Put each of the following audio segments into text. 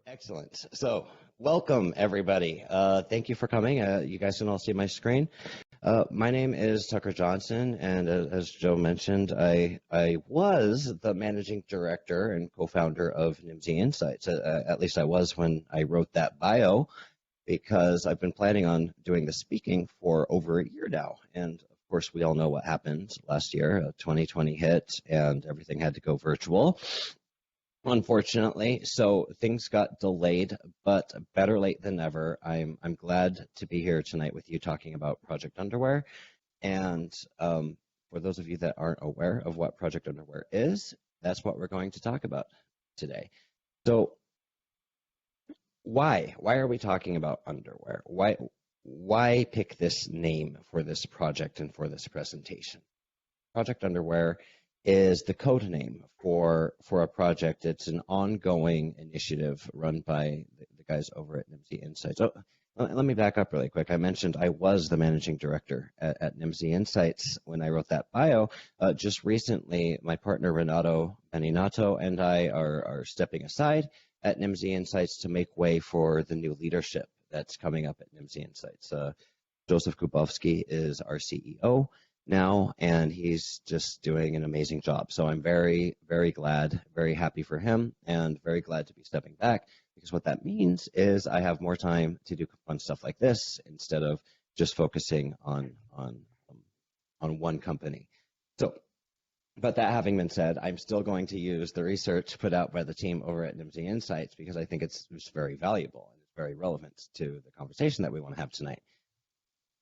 Excellent. So, welcome everybody. Thank you for coming. You guys can all see my screen. My name is Tucker Johnson, and as Joe mentioned, I was the managing director and co-founder of Nimdzi Insights. At least I was when I wrote that bio, because I've been planning on doing the speaking for over a year now. And of course, we all know what happened last year. 2020 hit, and everything had to go virtual, unfortunately. So things got delayed, but better late than never. I'm glad to be here tonight with you talking about Project Underwear. And for those of you that aren't aware of what Project Underwear is, that's what we're going to talk about today. So why are we talking about underwear? Why pick this name for this project and for this presentation? Project Underwear is the code name for a project. It's an ongoing initiative run by the guys over at Nimdzi Insights. Oh, let me back up really quick. I mentioned I was the managing director at Nimdzi Insights when I wrote that bio. Just recently, my partner Renato Beninato and I are stepping aside at Nimdzi Insights to make way for the new leadership that's coming up at Nimdzi Insights. Joseph Kubowski is our CEO now, and he's just doing an amazing job. So I'm very, very glad, very happy for him, and very glad to be stepping back, because what that means is I have more time to do fun stuff like this instead of just focusing on one company. So, but that having been said, I'm still going to use the research put out by the team over at Nimdzi Insights, because I think it's very valuable and it's very relevant to the conversation that we want to have tonight.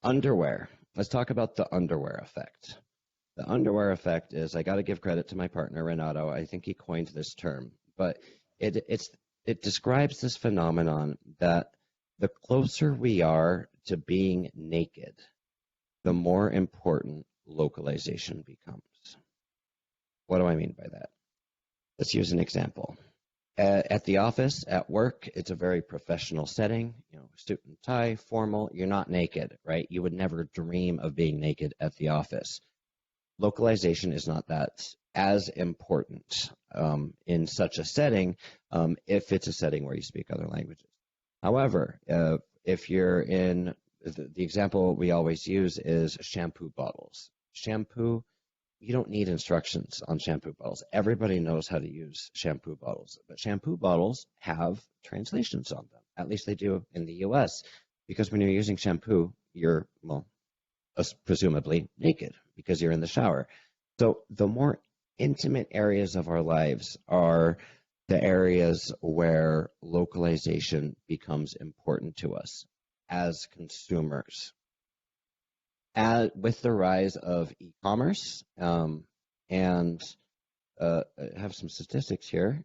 Underwear. Let's talk about the underwear effect. The underwear effect is, I got to give credit to my partner Renato. I think he coined this term, but it describes this phenomenon that the closer we are to being naked, the more important localization becomes. What do I mean by that? Let's use an example. At the office, at work, it's a very professional setting, suit and tie, formal. You're not naked, right? You would never dream of being naked at the office. Localization is not that as important in such a setting if it's a setting where you speak other languages. However, if you're in, the example we always use is shampoo bottles. Shampoo, you don't need instructions on shampoo bottles. Everybody knows how to use shampoo bottles, but shampoo bottles have translations on them. At least they do in the US, because when you're using shampoo, you're, well, presumably naked because you're in the shower. So the more intimate areas of our lives are the areas where localization becomes important to us as consumers. With the rise of e-commerce, and I have some statistics here.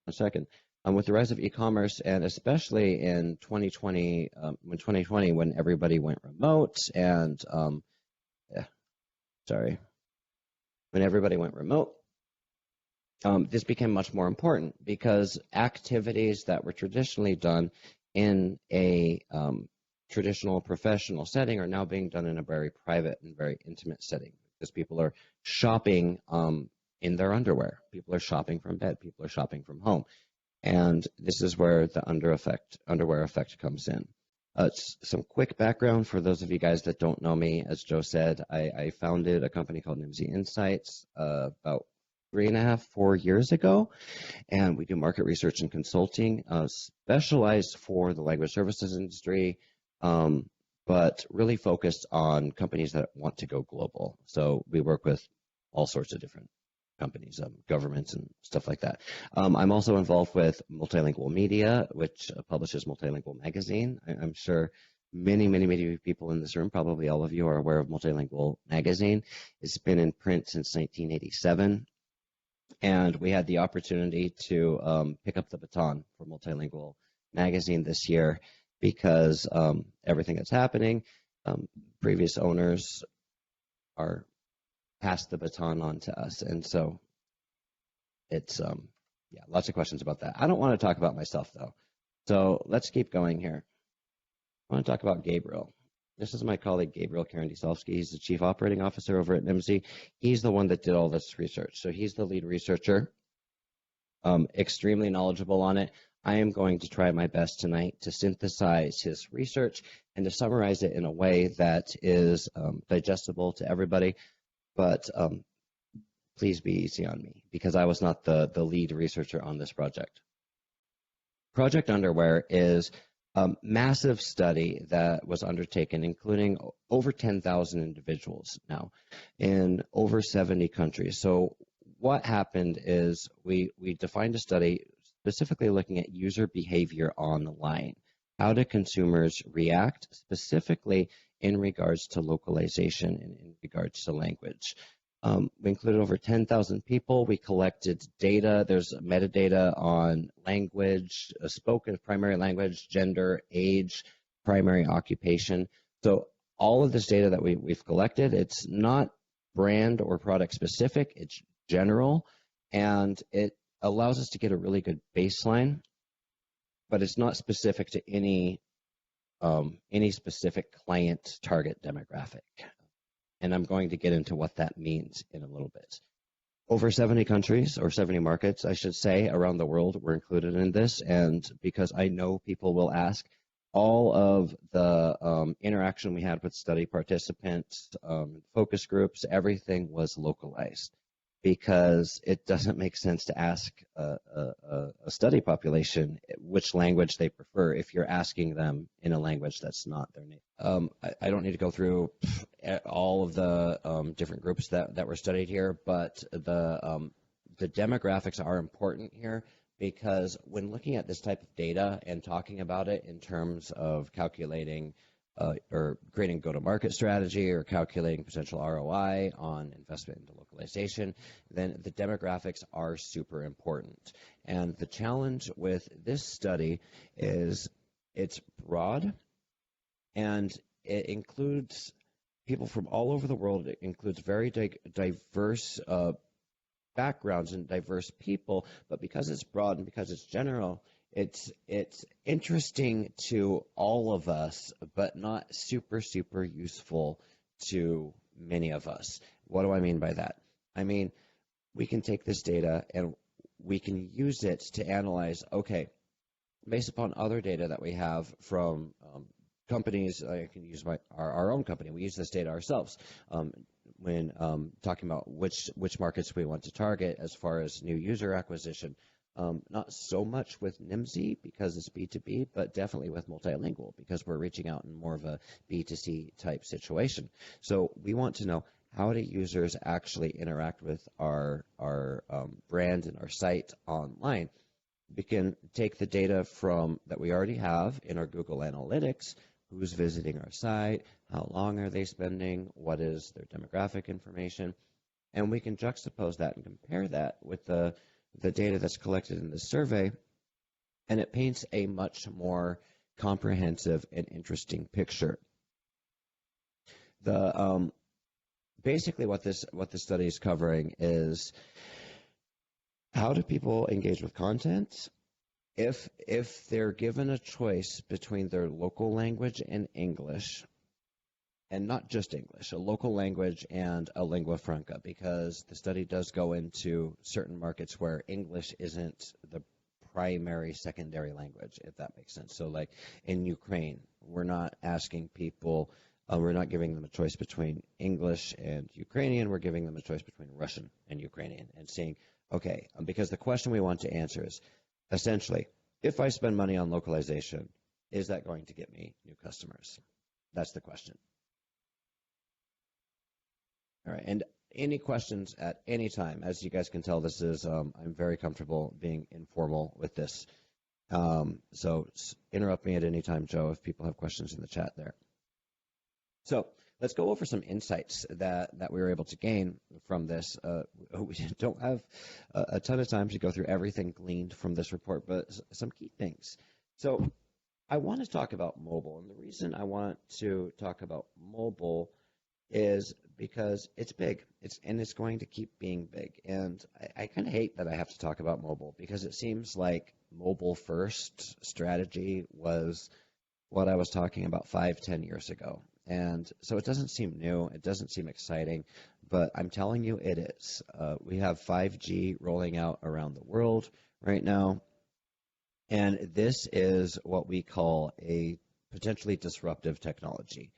A second. With the rise of e-commerce, and especially in 2020, when everybody went remote, and when everybody went remote, this became much more important, because activities that were traditionally done in a traditional professional setting are now being done in a very private and very intimate setting, because people are shopping in their underwear. People are shopping from bed. People are shopping from home. And this is where the underwear effect comes in. Some quick background for those of you guys that don't know me. As Joe said, I founded a company called Nimdzi Insights about 3.5, 4 years ago, and we do market research and consulting, specialized for the language services industry, but really focused on companies that want to go global. So we work with all sorts of different companies, governments and stuff like that. I'm also involved with Multilingual Media, which publishes Multilingual Magazine. I'm sure many people in this room, probably all of you, are aware of Multilingual Magazine. It's been in print since 1987. And we had the opportunity to pick up the baton for Multilingual Magazine this year, because everything that's happening, previous owners are passed the baton on to us. And so it's, lots of questions about that. I don't want to talk about myself, though. So let's keep going here. I want to talk about Gabriel. This is my colleague, Gabriel Karandysovsky. He's the Chief Operating Officer over at Nimdzi. He's the one that did all this research. So he's the lead researcher, extremely knowledgeable on it. I am going to try my best tonight to synthesize his research and to summarize it in a way that is digestible to everybody. But please be easy on me because I was not the lead researcher on this project. Project Underwear is a massive study that was undertaken, including over 10,000 individuals now in over 70 countries. So what happened is we defined a study specifically looking at user behavior online. How do consumers react, specifically in regards to localization and in regards to language? We included over 10,000 people. We collected data. There's metadata on language, spoken primary language, gender, age, primary occupation. So all of this data that we've collected, it's not brand or product specific, it's general, and it allows us to get a really good baseline, but it's not specific to any specific client target demographic. And I'm going to get into what that means in a little bit. Over 70 countries, or 70 markets, I should say, around the world were included in this. And because I know people will ask, all of the interaction we had with study participants, focus groups, everything was localized, because it doesn't make sense to ask a study population which language they prefer if you're asking them in a language that's not their native. I don't need to go through all of the different groups that were studied here, but the demographics are important here, because when looking at this type of data and talking about it in terms of calculating or creating go-to-market strategy or calculating potential ROI on investment into localization, then the demographics are super important. And the challenge with this study is it's broad and it includes people from all over the world. It includes very diverse backgrounds and diverse people, but because it's broad and because it's general, it's interesting to all of us, but not super useful to many of us. What do I mean by that? I mean, we can take this data and we can use it to analyze, okay, based upon other data that we have from companies. I can use our own company. We use this data ourselves when talking about which markets we want to target as far as new user acquisition. Not so much with Nimdzi because it's B2B, but definitely with multilingual because we're reaching out in more of a B2C type situation. So we want to know, how do users actually interact with our brand and our site online? We can take the data from that we already have in our Google Analytics. Who's visiting our site? How long are they spending? What is their demographic information? And we can juxtapose that and compare that with the data that's collected in this survey, and it paints a much more comprehensive and interesting picture. Basically what this study is covering is, how do people engage with content if they're given a choice between their local language and English, and not just English, a local language and a lingua franca, because the study does go into certain markets where English isn't the primary secondary language, if that makes sense. So like in Ukraine, we're not asking people, we're not giving them a choice between English and Ukrainian, we're giving them a choice between Russian and Ukrainian, and saying, okay, because the question we want to answer is, essentially, if I spend money on localization, is that going to get me new customers? That's the question. All right, and any questions at any time? As you guys can tell, this is, I'm very comfortable being informal with this. So interrupt me at any time, Joe, if people have questions in the chat there. So let's go over some insights that we were able to gain from this. We don't have a ton of time to go through everything gleaned from this report, but some key things. So I want to talk about mobile, and the reason I want to talk about mobile is because it's big, and it's going to keep being big. And I kind of hate that I have to talk about mobile, because it seems like mobile first strategy was what I was talking about 5-10 years ago. And so it doesn't seem new, it doesn't seem exciting, but I'm telling you it is. We have 5G rolling out around the world right now. And this is what we call a potentially disruptive technology.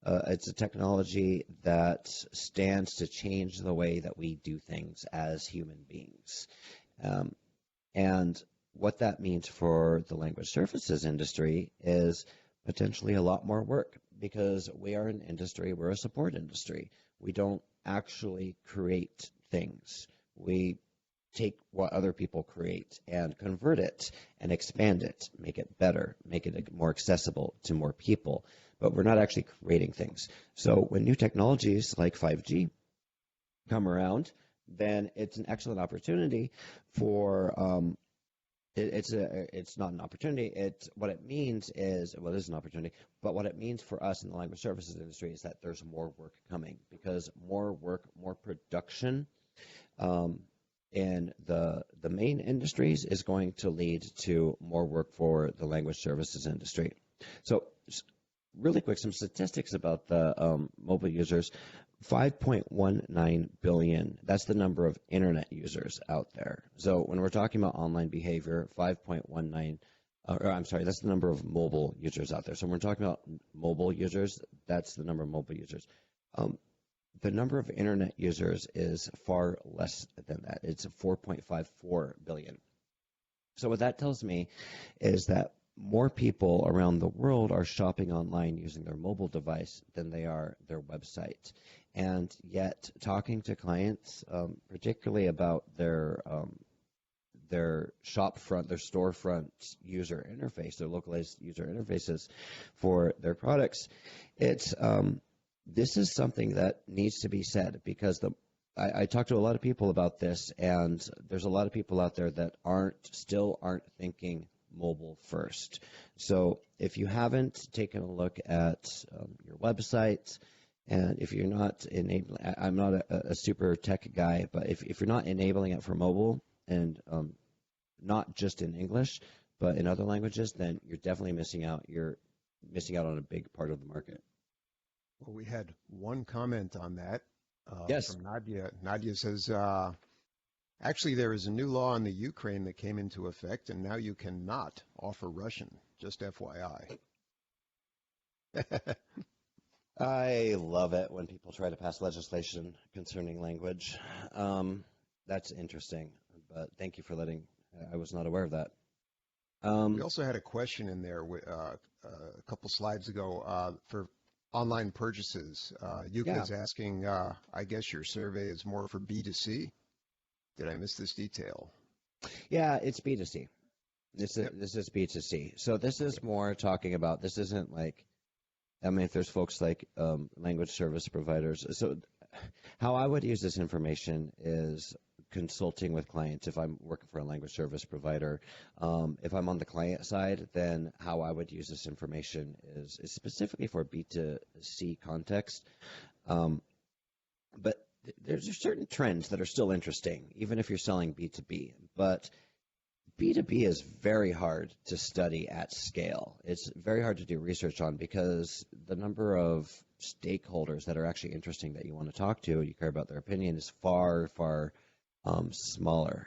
It's a technology that stands to change the way that we do things as human beings. And what that means for the language services industry is potentially a lot more work, because we are an industry, we're a support industry. We don't actually create things. We take what other people create and convert it and expand it, make it better, make it more accessible to more people. But we're not actually creating things. So when new technologies like 5G come around, then it's an excellent opportunity for it's not an opportunity. It's what it means is, well, it is an opportunity, but what it means for us in the language services industry is that there's more work coming, because more work, more production in the main industries is going to lead to more work for the language services industry. So really quick, some statistics about the mobile users. 5.19 billion, that's the number of internet users out there. So when we're talking about online behavior, 5.19, that's the number of mobile users out there. So when we're talking about mobile users, that's the number of mobile users. The number of internet users is far less than that. It's 4.54 billion. So what that tells me is that more people around the world are shopping online using their mobile device than they are their website. And yet, talking to clients, particularly about their shopfront, their storefront user interface, their localized user interfaces for their products, this is something that needs to be said, because I talk to a lot of people about this, and there's a lot of people out there that still aren't thinking mobile first. So if you haven't taken a look at your website, and if you're not enabling, I'm not a super tech guy, but if you're not enabling it for mobile, and not just in English, but in other languages, then you're definitely missing out. You're missing out on a big part of the market. Well, we had one comment on that Yes. from Nadia. Nadia says, actually, there is a new law in the Ukraine that came into effect, and now you cannot offer Russian, just FYI. I love it when people try to pass legislation concerning language. That's interesting, but thank you for letting. I was not aware of that. We also had a question in there a couple slides ago for online purchases. Yuka is asking, I guess your survey is more for B2C. Did I miss this detail? Yeah, it's B2C. This is B2C. So this is more talking about, this isn't like, I mean, if there's folks like language service providers. So how I would use this information is consulting with clients. If I'm working for a language service provider, if I'm on the client side, then how I would use this information is specifically for B2C context. But there's certain trends that are still interesting, even if you're selling B2B. But B2B is very hard to study at scale. It's very hard to do research on, because the number of stakeholders that are actually interesting that you want to talk to, you care about their opinion, is far, far smaller.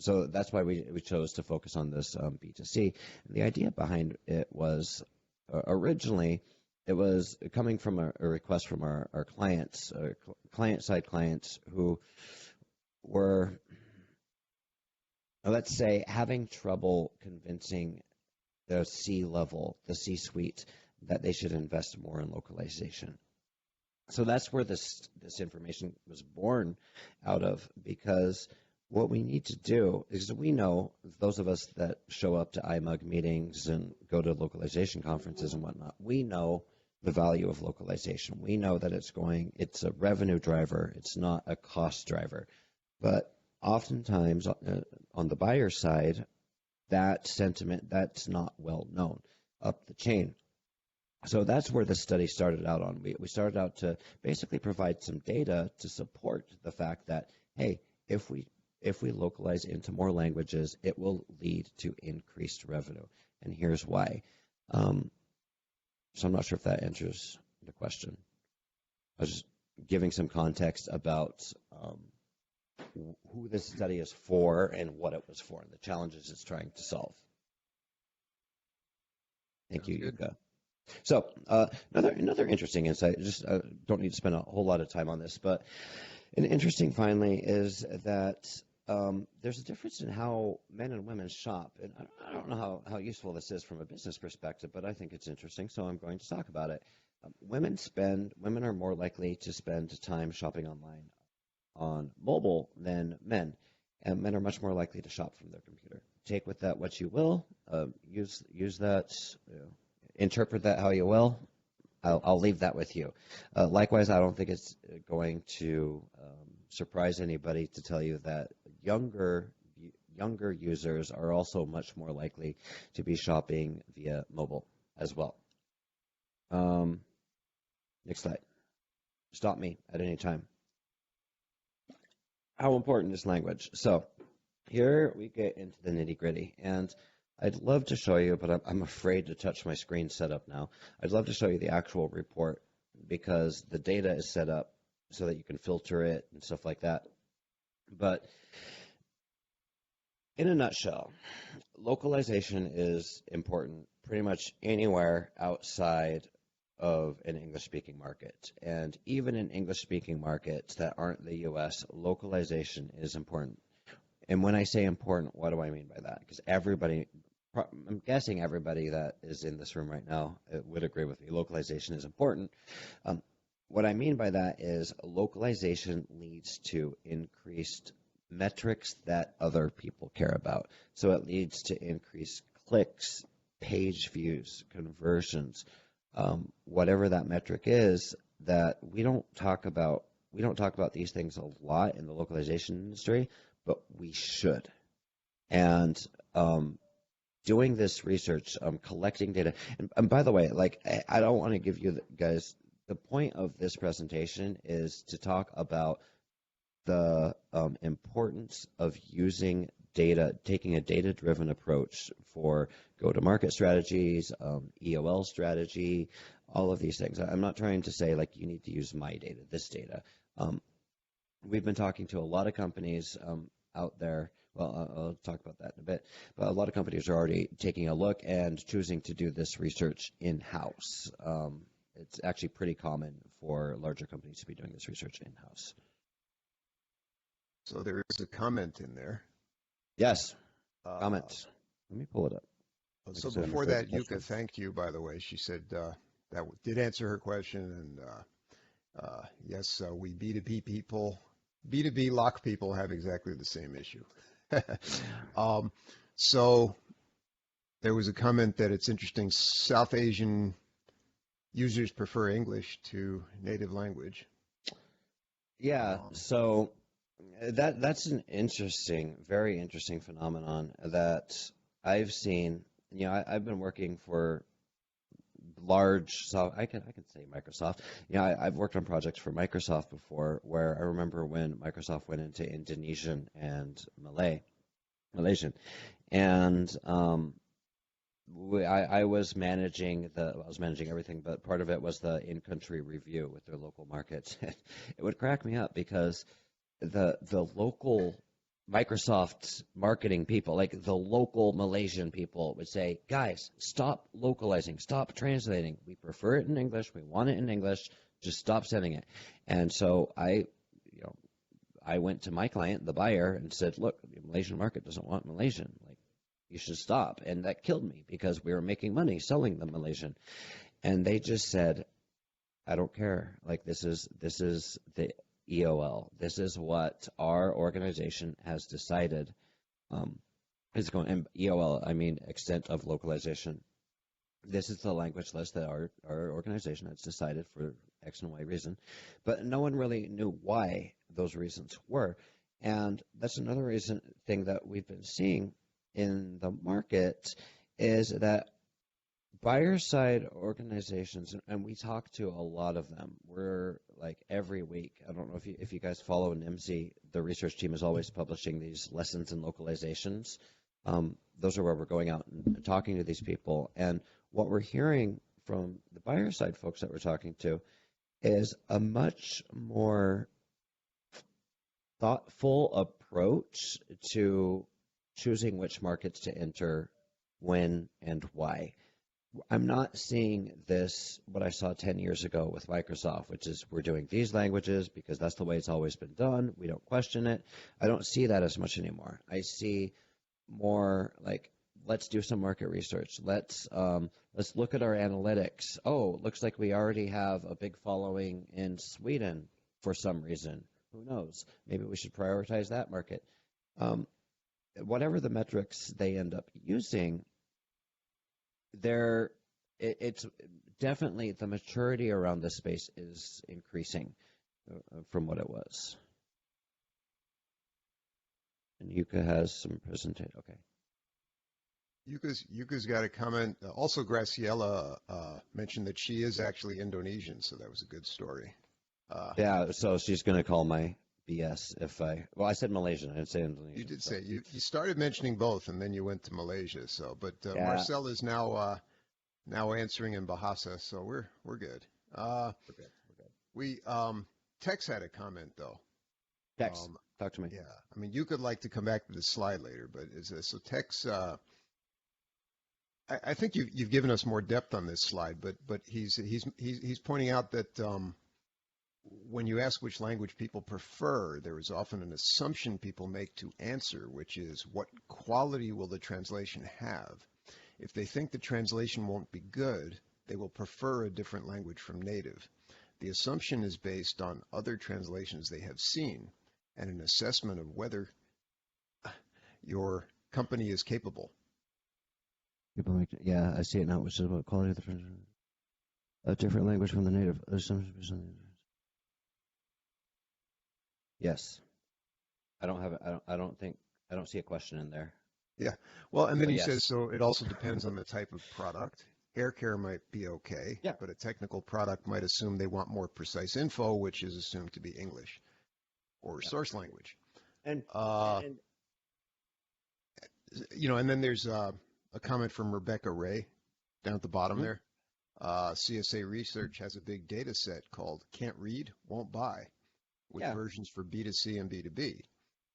So that's why we chose to focus on this B2C. And the idea behind it was originally it was coming from a request from our clients, client-side clients who were, let's say, having trouble convincing the C-level, the C-suite, that they should invest more in localization. So that's where this information was born out of, because what we need to do is, we know, those of us that show up to IMUG meetings and go to localization conferences and whatnot, we know the value of localization. We know that it's a revenue driver, it's not a cost driver. But oftentimes on the buyer side, that sentiment, that's not well known up the chain. So that's where the study started out on. We started out to basically provide some data to support the fact that, hey, if we localize into more languages, it will lead to increased revenue. And here's why. So I'm not sure if that answers the question. I was just giving some context about who this study is for and what it was for and the challenges it's trying to solve. Thank Sounds you, good. Yuka. So another interesting insight. Just don't need to spend a whole lot of time on this, but an interesting finally is that there's a difference in how men and women shop, and I don't know how useful this is from a business perspective, but I think it's interesting, so I'm going to talk about it. Women are more likely to spend time shopping online on mobile than men, and men are much more likely to shop from their computer. Take with that what you will. Use that. Interpret that how you will. I'll leave that with you. Likewise, I don't think it's going to surprise anybody to tell you that younger users are also much more likely to be shopping via mobile as well. Next slide. Stop me at any time. How important is language? So here we get into the nitty-gritty, and I'd love to show you, but I'm afraid to touch my screen setup now. I'd love to show you the actual report because the data is set up so that you can filter it and stuff like that. But in a nutshell, localization is important pretty much anywhere outside of an English-speaking market. And even in English-speaking markets that aren't the U.S., localization is important. And when I say important, what do I mean by that? Because I'm guessing everybody that is in this room right now would agree with me. Localization is important. What I mean by that is localization leads to increased metrics that other people care about. So it leads to increased clicks, page views, conversions, whatever that metric is. That we don't talk about these things a lot in the localization industry, but we should. And doing this research, collecting data, and by the way, like I don't want to give you guys, the point of this presentation is to talk about the importance of using data, taking a data-driven approach for go-to-market strategies, EOL strategy, all of these things. I'm not trying to say like you need to use my data, this data. We've been talking to a lot of companies out there. Well, I'll talk about that in a bit. But a lot of companies are already taking a look and choosing to do this research in-house. It's actually pretty common for larger companies to be doing this research in-house. So there is a comment in there. Yes, comment. Let me pull it up. So before that, Yuka, thank you, by the way. She said that did answer her question. And yes, we B2B people, B2B lock people have exactly the same issue. So there was a comment that it's interesting, South Asian users prefer English to native language. Yeah, so that's an interesting, very interesting phenomenon that I've seen. You know, I've been working for large, I can say Microsoft. You know, I've worked on projects for Microsoft before, where I remember when Microsoft went into Indonesian and Malaysian, and I was managing everything, but part of it was the in-country review with their local markets. It would crack me up because the local Microsoft's marketing people, like the local Malaysian people, would say, guys, stop localizing, stop translating. We prefer it in English. We want it in English. Just stop sending it. And so I went to my client, the buyer, and said, look, the Malaysian market doesn't want Malaysian. Like, you should stop. And that killed me because we were making money selling the Malaysian. And they just said, I don't care. Like, this is the EOL. This is what our organization has decided is going. And EOL, I mean extent of localization. This is the language list that our organization has decided for X and Y reason, but no one really knew why those reasons were. And that's another thing that we've been seeing in the market is that buyer side organizations, and we talk to a lot of them. We're like every week. I don't know if you guys follow Nimdzi. The research team is always publishing these lessons in localizations. Those are where we're going out and talking to these people. And what we're hearing from the buyer side folks that we're talking to is a much more thoughtful approach to choosing which markets to enter, when, and why. I'm not seeing this, what I saw 10 years ago with Microsoft, which is we're doing these languages because that's the way it's always been done. We don't question it. I don't see that as much anymore. I see more like, let's do some market research. Let's look at our analytics. Oh, looks like we already have a big following in Sweden for some reason. Who knows? Maybe we should prioritize that market. Whatever the metrics they end up using, it's definitely the maturity around this space is increasing from what it was. And Yuka has some presentation. Okay. Yuka's got a comment. Also, Graciela mentioned that she is actually Indonesian, so that was a good story. Yeah, so she's going to call my BS if I said Malaysian. I didn't say Indonesian. You did say you started mentioning both, and then you went to Malaysia. So, but yeah. Marcel is now answering in Bahasa, so we're good. We're good. Tex had a comment though. Tex, talk to me. Yeah, I mean, you could like to come back to the slide later, but so Tex? I think you've given us more depth on this slide, but he's pointing out that when you ask which language people prefer, there is often an assumption people make to answer, which is what quality will the translation have? If they think the translation won't be good, they will prefer a different language from native. The assumption is based on other translations they have seen and an assessment of whether your company is capable. Yeah, I see it now, which is about quality of the translation. A different language from the native. Yes. I don't see a question in there. Yeah. Well, and then he says, so it also depends on the type of product. Hair care might be okay, yeah, but a technical product might assume they want more precise info, which is assumed to be English or source language. And then there's a comment from Rebecca Ray down at the bottom there. CSA Research has a big data set called Can't Read, Won't Buy, with versions for B2C and B2B.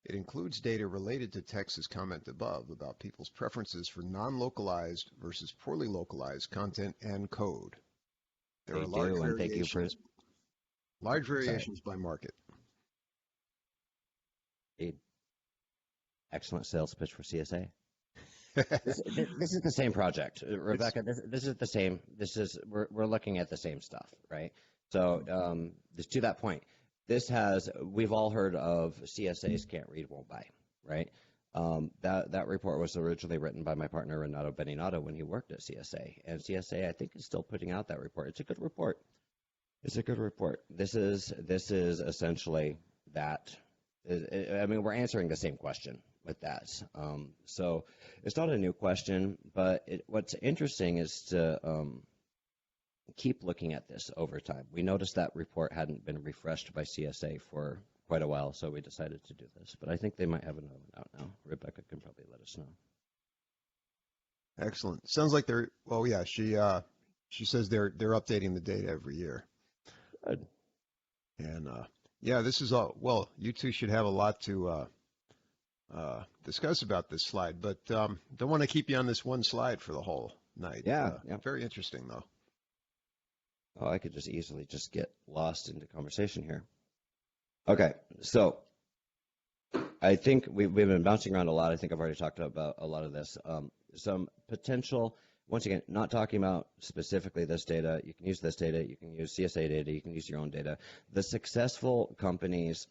It includes data related to Tex's comment above about people's preferences for non-localized versus poorly localized content and code. There are large variations by market. Excellent sales pitch for CSA. This is the same project, Rebecca. This is the same. We're looking at the same stuff, right? So to that point, we've all heard of CSA's Can't Read, Won't Buy, right? That report was originally written by my partner Renato Beninato when he worked at CSA, and CSA I think is still putting out that report. It's a good report. This is essentially that. I mean, we're answering the same question with that. So it's not a new question, but what's interesting is to keep looking at this over time. We noticed that report hadn't been refreshed by CSA for quite a while, so we decided to do this. But I think they might have another one out now. Rebecca can probably let us know. Excellent. Sounds like they're, well, yeah, she says they're updating the data every year. Good. And yeah, this is all, well, you two should have a lot to discuss about this slide, but don't want to keep you on this one slide for the whole night. Yeah. Very interesting, though. Oh, I could just easily just get lost into conversation here. Okay, so I think we've been bouncing around a lot. I think I've already talked about a lot of this. Some potential, once again, not talking about specifically this data. You can use this data. You can use CSA data. You can use your own data. The successful companies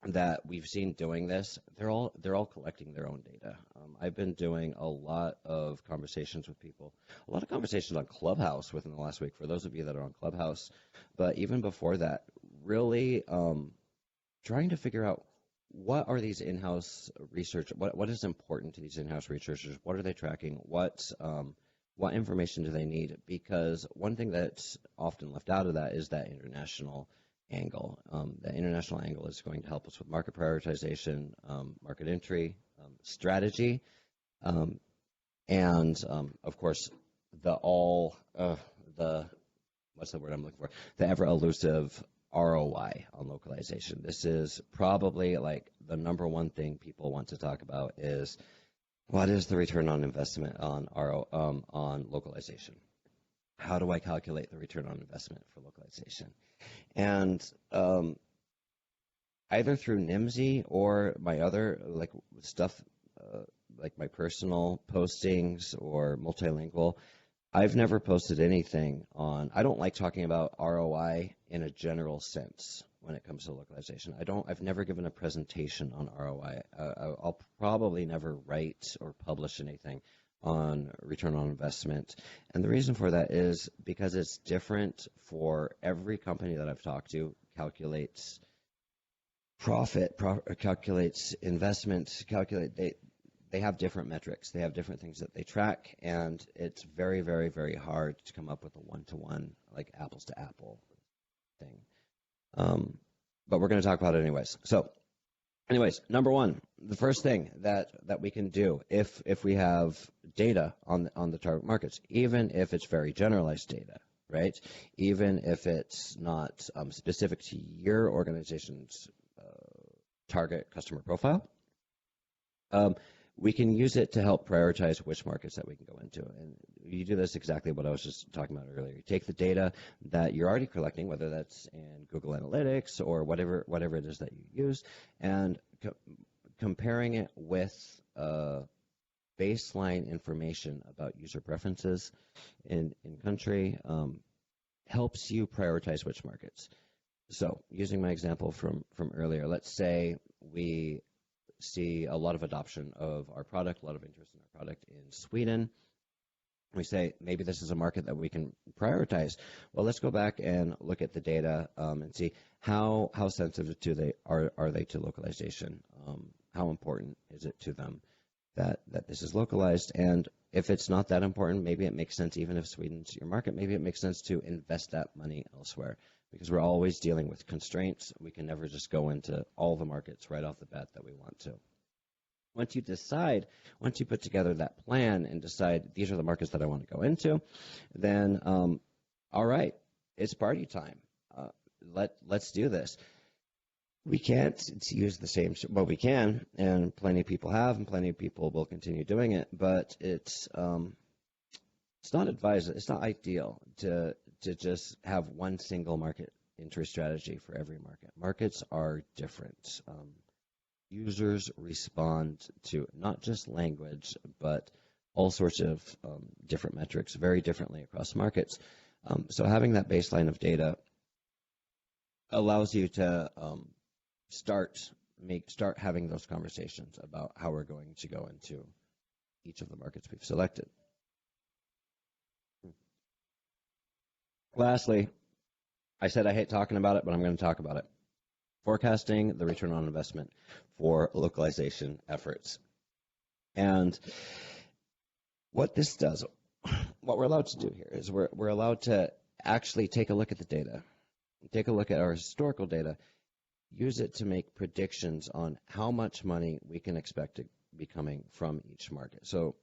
that we've seen doing this, they're all collecting their own data. I've been doing a lot of conversations with people, a lot of conversations on Clubhouse within the last week, for those of you that are on Clubhouse. But even before that, really trying to figure out what are these in-house research, what is important to these in-house researchers, what are they tracking, what information do they need? Because one thing that's often left out of that is that international angle. The international angle is going to help us with market prioritization, market entry, strategy, and of course what's the word I'm looking for? The ever elusive ROI on localization. This is probably like the number one thing people want to talk about is What is the return on investment on on localization? How do I calculate the return on investment for localization? And either through Nimdzi or my other stuff, like my personal postings or multilingual, I've never posted anything on. I don't like talking about ROI in a general sense when it comes to localization. I've never given a presentation on ROI. I'll probably never write or publish anything on return on investment. And the reason for that is because it's different for every company that I've talked to. Calculates profit, calculates investment, they have different metrics. They have different things that they track, and it's very, very, very hard to come up with a one-to-one, like apples to apple thing. But we're going to talk about it anyways. So anyways, number one, the first thing that we can do if we have data on the target markets, even if it's very generalized data, right? Even if it's not specific to your organization's target customer profile, we can use it to help prioritize which markets that we can go into. And you do this exactly what I was just talking about earlier. You take the data that you're already collecting, whether that's in Google Analytics or whatever it is that you use, and comparing it with baseline information about user preferences in country helps you prioritize which markets. So using my example from earlier, let's say we see a lot of adoption of our product, a lot of interest in our product in Sweden. We say maybe this is a market that we can prioritize. Well, let's go back and look at the data and see how sensitive are they to localization. How important is it to them that this is localized? And if it's not that important, maybe it makes sense, even if Sweden's your market, maybe it makes sense to invest that money elsewhere, because we're always dealing with constraints. We can never just go into all the markets right off the bat that we want to. Once you put together that plan and decide these are the markets that I want to go into, then all right, it's party time. Let's do this. We can't use the same, well, we can, and plenty of people have, and plenty of people will continue doing it, but it's not advised, it's not ideal to just have one single market entry strategy for every market. Markets are different. Users respond to not just language, but all sorts of different metrics very differently across markets. So having that baseline of data allows you to start having those conversations about how we're going to go into each of the markets we've selected. Lastly, I said I hate talking about it, but I'm going to talk about it. Forecasting the return on investment for localization efforts. And what this does, what we're allowed to do here is we're allowed to actually take a look at the data, take a look at our historical data, use it to make predictions on how much money we can expect to be coming from each market. So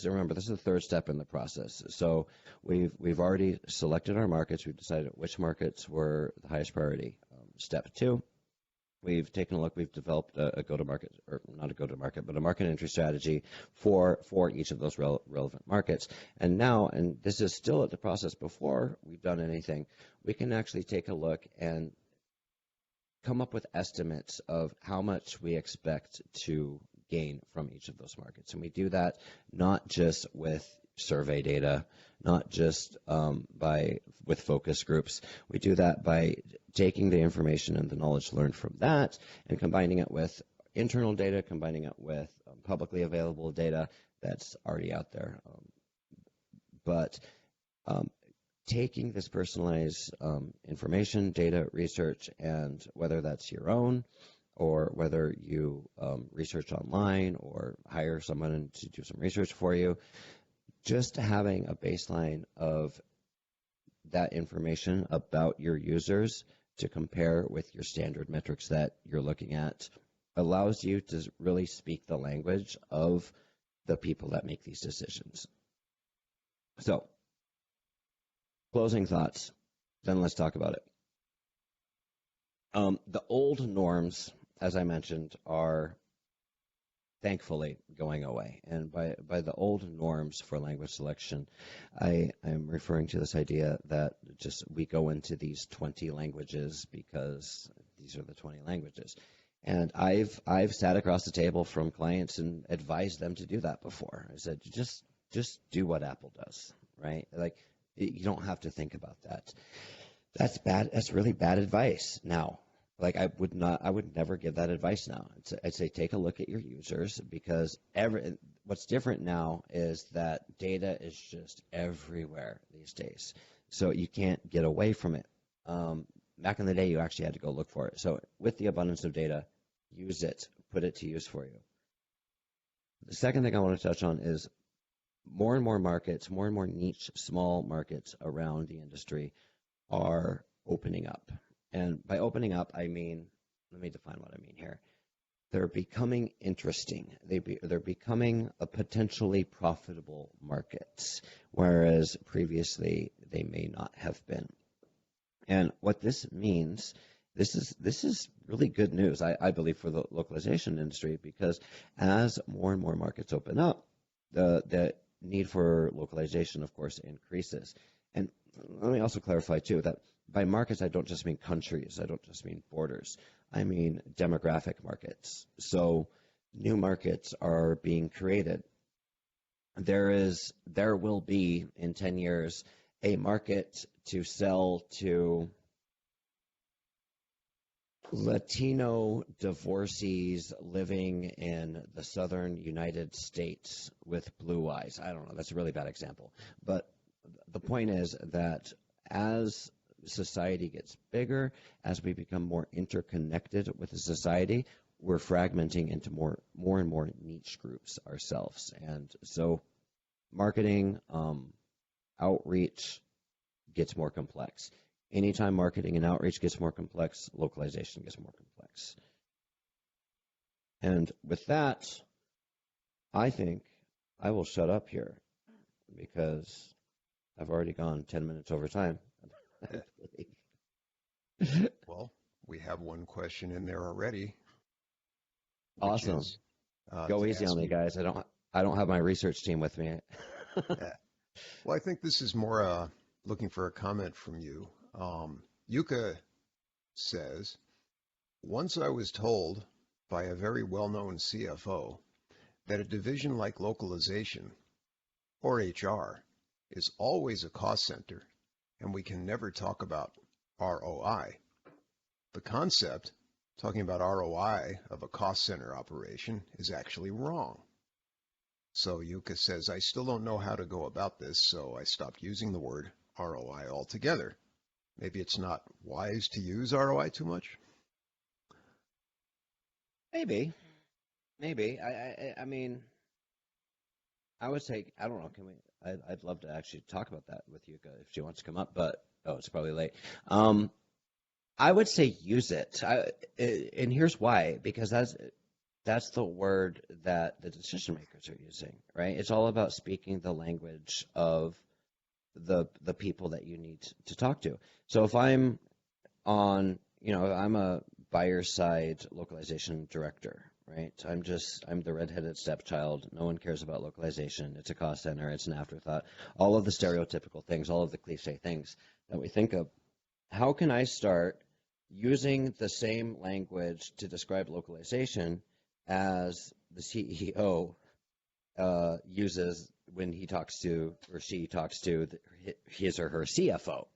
remember, this is the third step in the process. So we've already selected our markets. We've decided which markets were the highest priority. Step two, we've taken a look. We've developed a go-to-market, or not a go-to-market, but a market entry strategy for each of those relevant markets. And now, and this is still at the process before we've done anything, we can actually take a look and come up with estimates of how much we expect to gain from each of those markets. And we do that not just with survey data, not just with focus groups. We do that by taking the information and the knowledge learned from that and combining it with internal data, combining it with publicly available data that's already out there. But taking this personalized information, data, research, and whether that's your own or whether you research online or hire someone to do some research for you, just having a baseline of that information about your users to compare with your standard metrics that you're looking at allows you to really speak the language of the people that make these decisions. So, closing thoughts, then let's talk about it. The old norms, as I mentioned, are thankfully going away. And by the old norms for language selection, I am referring to this idea that just we go into these 20 languages because these are the 20 languages. And I've sat across the table from clients and advised them to do that before. I said, just do what Apple does, right? Like, you don't have to think about that. That's bad. That's really bad advice now. Like, I would never give that advice now. I'd say take a look at your users, because what's different now is that data is just everywhere these days. So you can't get away from it. Back in the day, you actually had to go look for it. So with the abundance of data, use it, put it to use for you. The second thing I want to touch on is more and more markets, more and more niche, small markets around the industry are opening up. And by opening up, I mean, let me define what I mean here. They're becoming interesting. They're becoming a potentially profitable markets, whereas previously they may not have been. And what this means, this is really good news, I believe, for the localization industry, because as more and more markets open up, the need for localization, of course, increases. And let me also clarify, too, that by markets, I don't just mean countries. I don't just mean borders. I mean demographic markets. So new markets are being created. There will be, in 10 years, a market to sell to Latino divorcees living in the southern United States with blue eyes. I don't know. That's a really bad example. But the point is that as society gets bigger, as we become more interconnected with the society, we're fragmenting into more and more niche groups ourselves. And so marketing, outreach gets more complex. Anytime marketing and outreach gets more complex, localization gets more complex. And with that, I think I will shut up here because I've already gone 10 minutes over time. Well, we have one question in there already. Awesome. Go easy on me, guys. I don't have my research team with me. Yeah. Well, I think this is more looking for a comment from you. Yuka says, once I was told by a very well-known CFO that a division like localization, or HR, is always a cost center, and we can never talk about ROI. The concept, talking about ROI of a cost center operation, is actually wrong. So Yuka says, I still don't know how to go about this, so I stopped using the word ROI altogether. Maybe it's not wise to use ROI too much? Maybe. I mean, I would say, I don't know, I'd love to actually talk about that with Yuka if she wants to come up, but, it's probably late. I would say use it. And here's why, because that's the word that the decision makers are using, right? It's all about speaking the language of the people that you need to talk to. So if I'm on, I'm a buyer side localization director, right? I'm the redheaded stepchild. No one cares about localization. It's a cost center. It's an afterthought. All of the stereotypical things, all of the cliche things that we think of. How can I start using the same language to describe localization as the CEO uses when he talks to or she talks to his or her CFO,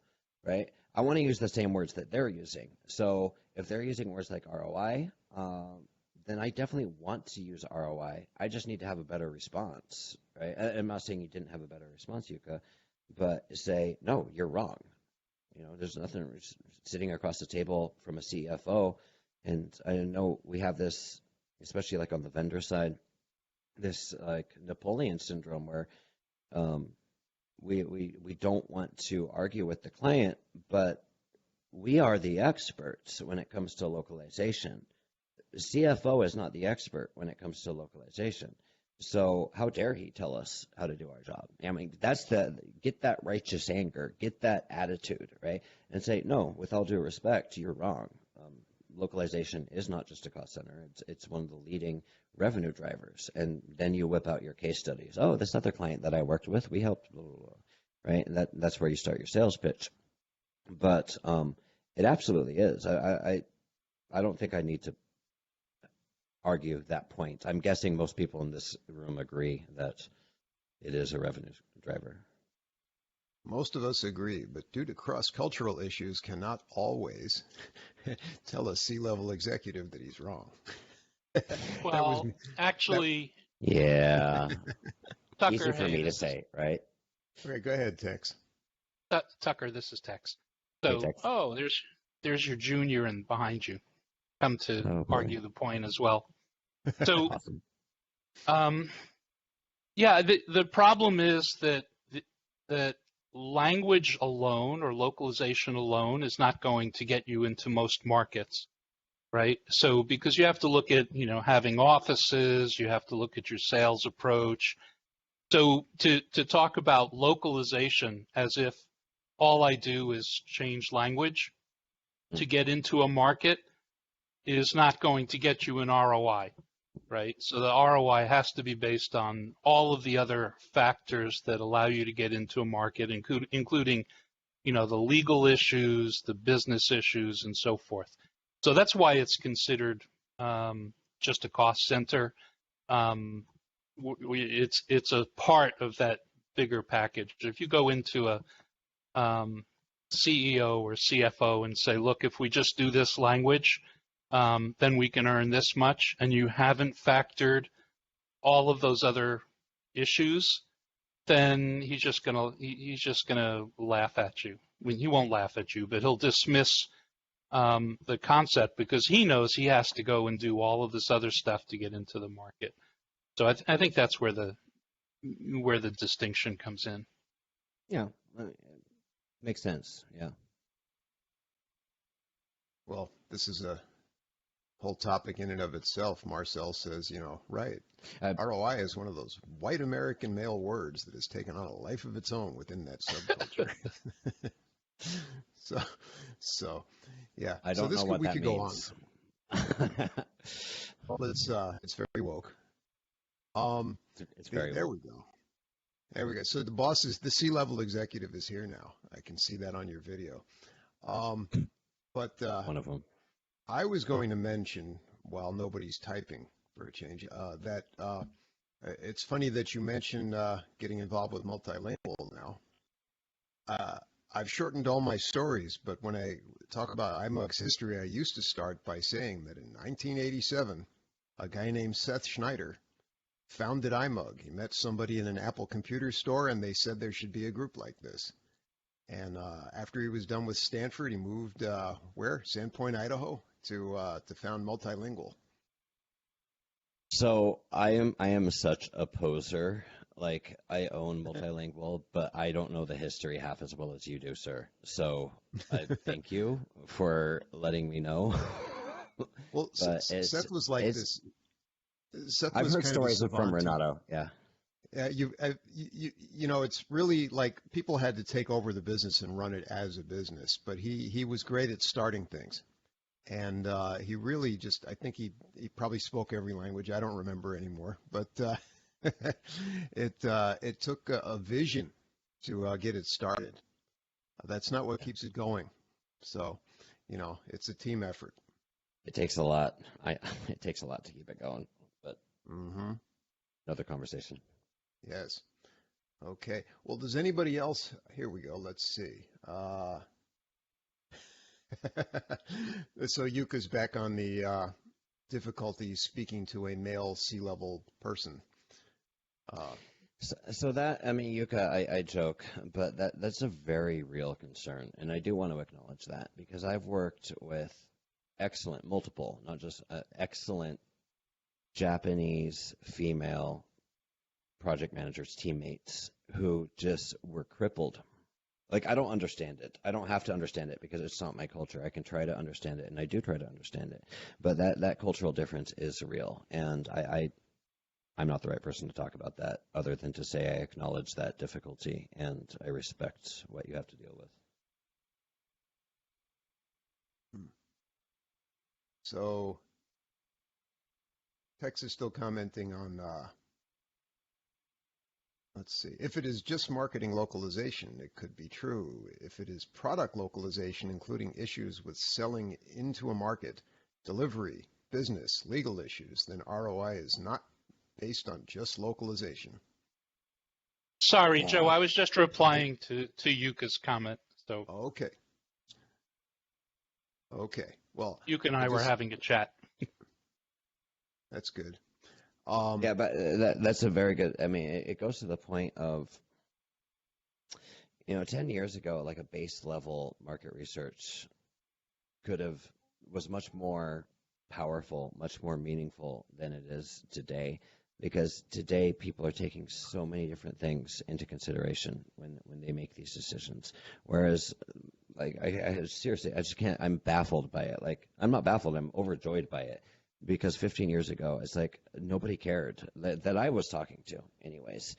right? I want to use the same words that they're using. So if they're using words like ROI, then I definitely want to use ROI. I just need to have a better response, right? I'm not saying you didn't have a better response, Yuka, but say, no, you're wrong. There's nothing sitting across the table from a CFO. And I know we have this, especially like on the vendor side, this like Napoleon syndrome where we don't want to argue with the client, but we are the experts when it comes to localization. The CFO is not the expert when it comes to localization. So how dare he tell us how to do our job? I mean, get that righteous anger, get that attitude, right? And say, no, with all due respect, you're wrong. localization is not just a cost center. It's one of the leading revenue drivers. And then you whip out your case studies. Oh, this other client that I worked with, we helped, blah, blah, blah, right? And that's where you start your sales pitch. But it absolutely is. I don't think I need to argue that point. I'm guessing most people in this room agree that it is a revenue driver. Most of us agree, but due to cross-cultural issues, cannot always tell a C-level executive that he's wrong. Well, actually, yeah, Tucker, easy for me to say, right? Okay, go ahead, Tex. Tucker, this is Tex. So, hey, Tex. there's your junior and behind you. Come to argue the point as well. So, Awesome. Yeah, the problem is that language alone or localization alone is not going to get you into most markets, right? So because you have to look at, having offices, you have to look at your sales approach. So to talk about localization as if all I do is change language to get into a market is not going to get you an ROI, right? So the ROI has to be based on all of the other factors that allow you to get into a market, including, the legal issues, the business issues, and so forth. So that's why it's considered just a cost center. It's a part of that bigger package. If you go into a CEO or CFO and say, look, if we just do this language, then we can earn this much, and you haven't factored all of those other issues, then he's just gonna laugh at you. I mean, he won't laugh at you, but he'll dismiss the concept because he knows he has to go and do all of this other stuff to get into the market. So I think that's where the distinction comes in. Yeah, makes sense. Yeah. Well, this is a whole topic in and of itself. Marcel says, right. ROI is one of those white American male words that has taken on a life of its own within that subculture. so, yeah. I don't know what we that could means. Go on. Well, it's very woke. It's very there woke. we go. There we go. So the C-level executive is here now. I can see that on your video. But One of them. I was going to mention, while nobody's typing for a change, that it's funny that you mentioned getting involved with multilingual now. I've shortened all my stories, but when I talk about IMUG's history, I used to start by saying that in 1987, a guy named Seth Schneider founded IMUG. He met somebody in an Apple computer store, and they said there should be a group like this. And after he was done with Stanford, he moved where? Sandpoint, Idaho, to found Multilingual. So I am such a poser. Like, I own Multilingual, but I don't know the history half as well as you do, sir. So thank you for letting me know. Well, Seth was like this. Seth I've was heard kind stories of from Renato. Yeah. It's really like people had to take over the business and run it as a business, but he was great at starting things. And he really I think he probably spoke every language. I don't remember anymore, but it took a vision to get it started. That's not what keeps it going. So, it's a team effort. It takes a lot. It takes a lot to keep it going, but another conversation. Yes. Okay. Well, does anybody else? Here we go. Let's see. So Yuka's back on the difficulty speaking to a male C-level person. So that, Yuka, I joke, but that's a very real concern, and I do want to acknowledge that because I've worked with multiple, not just excellent Japanese female project managers, teammates who just were crippled. Like, I don't understand it. I don't have to understand it because it's not my culture. I can try to understand it, and I do try to understand it. But that cultural difference is real, and I'm not the right person to talk about that other than to say I acknowledge that difficulty, and I respect what you have to deal with. So Tex is still commenting on, let's see, if it is just marketing localization, it could be true. If it is product localization, including issues with selling into a market, delivery, business, legal issues, then ROI is not based on just localization. Sorry, Joe, I was just replying to Yuka's comment. So Okay. Okay. Well, Yuka and I were having a chat. That's good. Yeah, but that's a very good. I mean, it goes to the point of, 10 years ago, like a base level market research was much more powerful, much more meaningful than it is today. Because today people are taking so many different things into consideration when they make these decisions. Whereas, like, I seriously, I just can't. I'm baffled by it. Like, I'm not baffled. I'm overjoyed by it. Because 15 years ago, it's like nobody cared that I was talking to, anyways.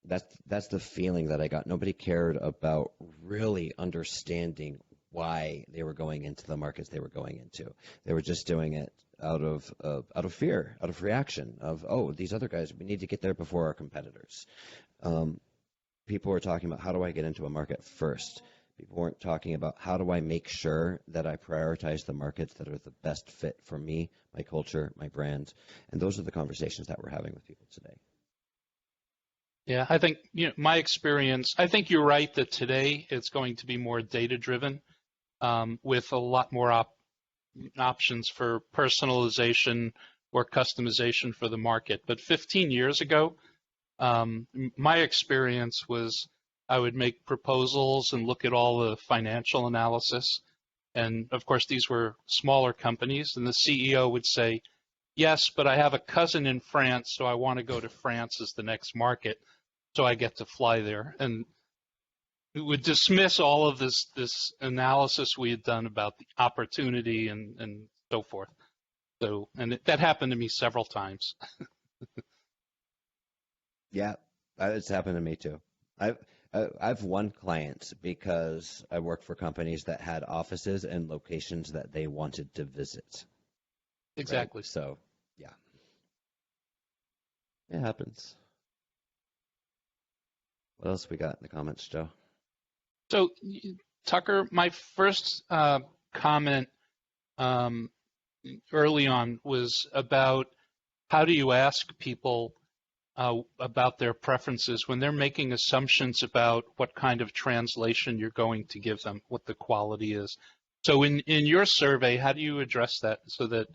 That's the feeling that I got. Nobody cared about really understanding why they were going into the markets they were going into. They were just doing it out of fear, out of reaction of, oh, these other guys, we need to get there before our competitors. People were talking about, how do I get into a market first? People weren't talking about, how do I make sure that I prioritize the markets that are the best fit for me, my culture, my brand. And those are the conversations that we're having with people today. Yeah, I think, my experience, I think you're right that today it's going to be more data-driven, with a lot more options for personalization or customization for the market. But 15 years ago, my experience was I would make proposals and look at all the financial analysis. And of course, these were smaller companies, and the CEO would say, yes, but I have a cousin in France, so I want to go to France as the next market, so I get to fly there. And it would dismiss all of this analysis we had done about the opportunity and so forth. So, and that happened to me several times. Yeah, it's happened to me too. I've won clients because I worked for companies that had offices and locations that they wanted to visit. Exactly. Right? So, yeah. It happens. What else we got in the comments, Joe? So, Tucker, my first comment early on was about how do you ask people about their preferences when they're making assumptions about what kind of translation you're going to give them, what the quality is. So in your survey, how do you address that so that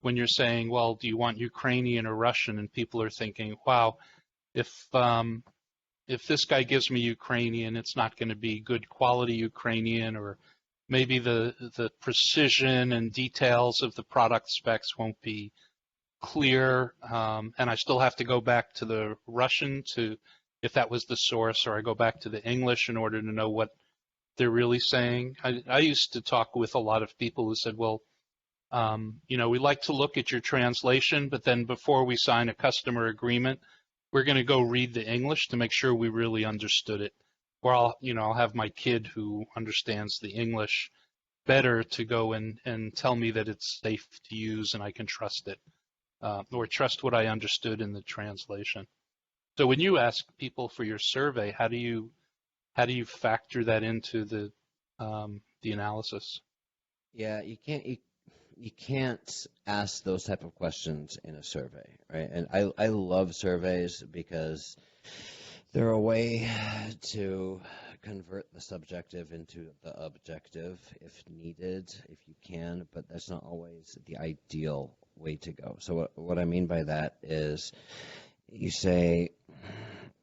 when you're saying, well, do you want Ukrainian or Russian, and people are thinking, wow, if this guy gives me Ukrainian, it's not going to be good quality Ukrainian, or maybe the precision and details of the product specs won't be clear, and I still have to go back to the Russian if that was the source, or I go back to the English in order to know what they're really saying. I used to talk with a lot of people who said, well, we like to look at your translation, but then before we sign a customer agreement, we're going to go read the English to make sure we really understood it. Or I'll have my kid who understands the English better to go and tell me that it's safe to use and I can trust it. Or trust what I understood in the translation. So when you ask people for your survey, how do you factor that into the analysis? Yeah, you can't ask those type of questions in a survey, right? And I love surveys because they're a way to convert the subjective into the objective if needed, if you can, but that's not always the ideal way to go. So what I mean by that is you say,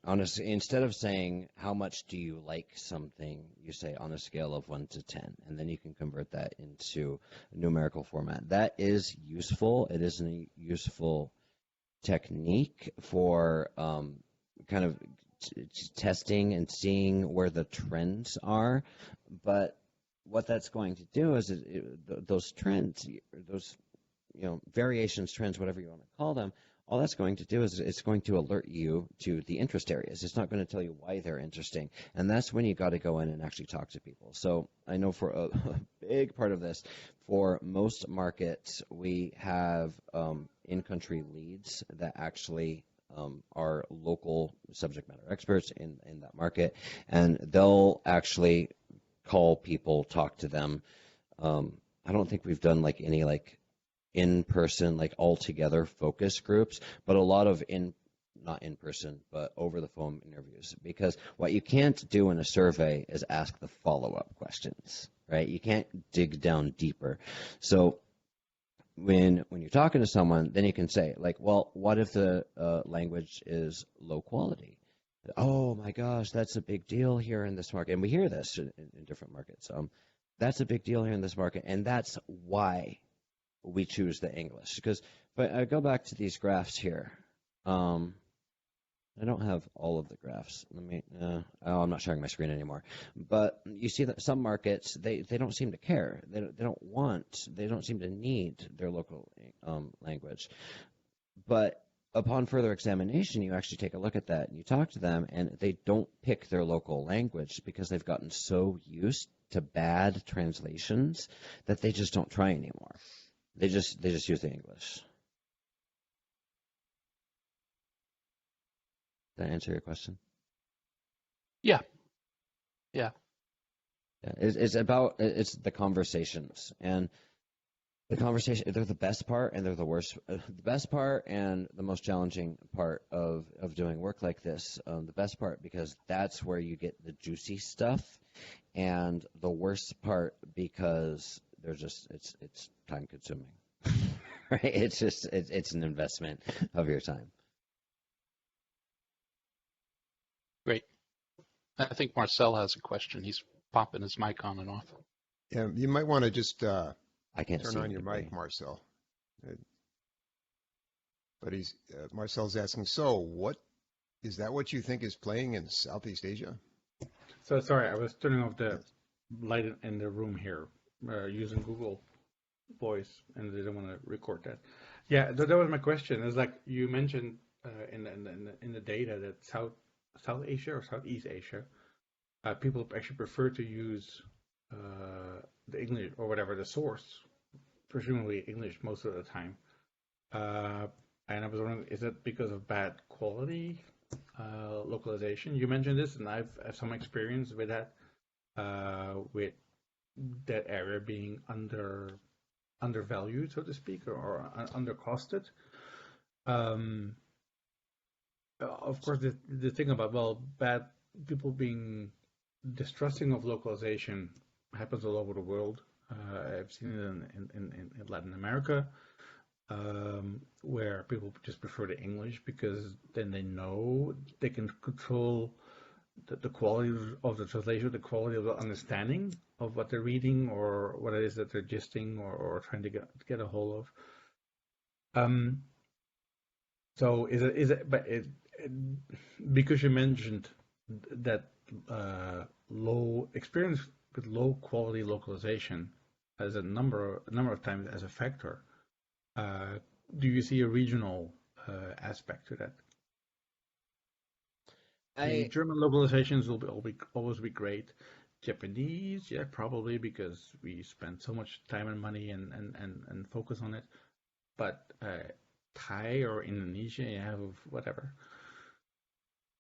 honestly, instead of saying how much do you like something, you say on a scale of 1 to 10, and then you can convert that into a numerical format. That is useful. It is a useful technique for kind of testing and seeing where the trends are, but what that's going to do is those trends, those variations, trends, whatever you want to call them, all that's going to do is it's going to alert you to the interest areas. It's not going to tell you why they're interesting, and that's when you got to go in and actually talk to people. So I know for big part of this. For most markets, we have in-country leads that actually are local subject matter experts in that market, and they'll actually call people, talk to them. I don't think we've done like any like in-person, like all-together focus groups, but a lot of not in person, but over the phone interviews. Because what you can't do in a survey is ask the follow-up questions, right? You can't dig down deeper. So when you're talking to someone, then you can say, like, well, what if the language is low quality? Oh my gosh, that's a big deal here in this market. And we hear this in different markets. That's a big deal here in this market, and that's why we choose the English. Because if I go back to these graphs here, I don't have all of the graphs. Let me. I'm not sharing my screen anymore. But you see that some markets they don't seem to care. They don't seem to need their local language. But upon further examination, you actually take a look at that and you talk to them, and they don't pick their local language because they've gotten so used to bad translations that they just don't try anymore. They just use the English. Did I answer your question? Yeah. It's the conversations, and the conversation, they're the best part and they're the worst. The best part and the most challenging part of doing work like this. The best part because that's where you get the juicy stuff, and the worst part because it's time consuming. Right? It's an investment of your time. Great. I think Marcel has a question. He's popping his mic on and off. Yeah, you might want to just I can't turn see on your anybody. mic, Marcel. But Marcel's asking, so what is that what you think is playing in Southeast Asia? So sorry, I was turning off the light in the room here using Google Voice, and they didn't want to record that. Yeah, that was my question. It's like you mentioned in the data that South Asia or Southeast Asia, people actually prefer to use the English or whatever the source, presumably English most of the time. And I was wondering, is that because of bad quality localization? You mentioned this, and I've some experience with that area being undervalued, so to speak, or undercosted. Of course, the thing about bad people being distrusting of localization happens all over the world. I've seen it in Latin America, where people just prefer the English because then they know they can control the quality of the translation, the quality of the understanding of what they're reading or what it is that they're gisting or trying to get a hold of. So is it because you mentioned that low experience with low quality localization as a number of times as a factor, do you see a regional aspect to that? The German localizations will always be great. Japanese, yeah, probably because we spend so much time and money and focus on it. But Thai or Indonesia, you have whatever.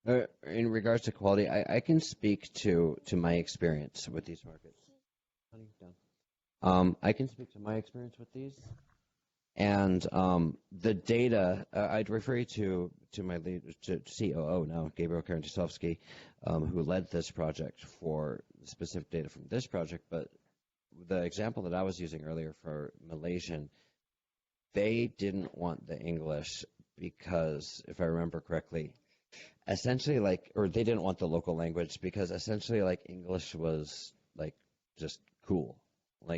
In regards to quality, I can speak to my experience with these markets. I can speak to my experience with these, and the data. I'd refer you to my lead, to COO now, Gabriel Karandysovsky, who led this project for specific data from this project. But the example that I was using earlier for Malaysian, they didn't want the English because, if I remember correctly, essentially they didn't want the local language because essentially English was just cool.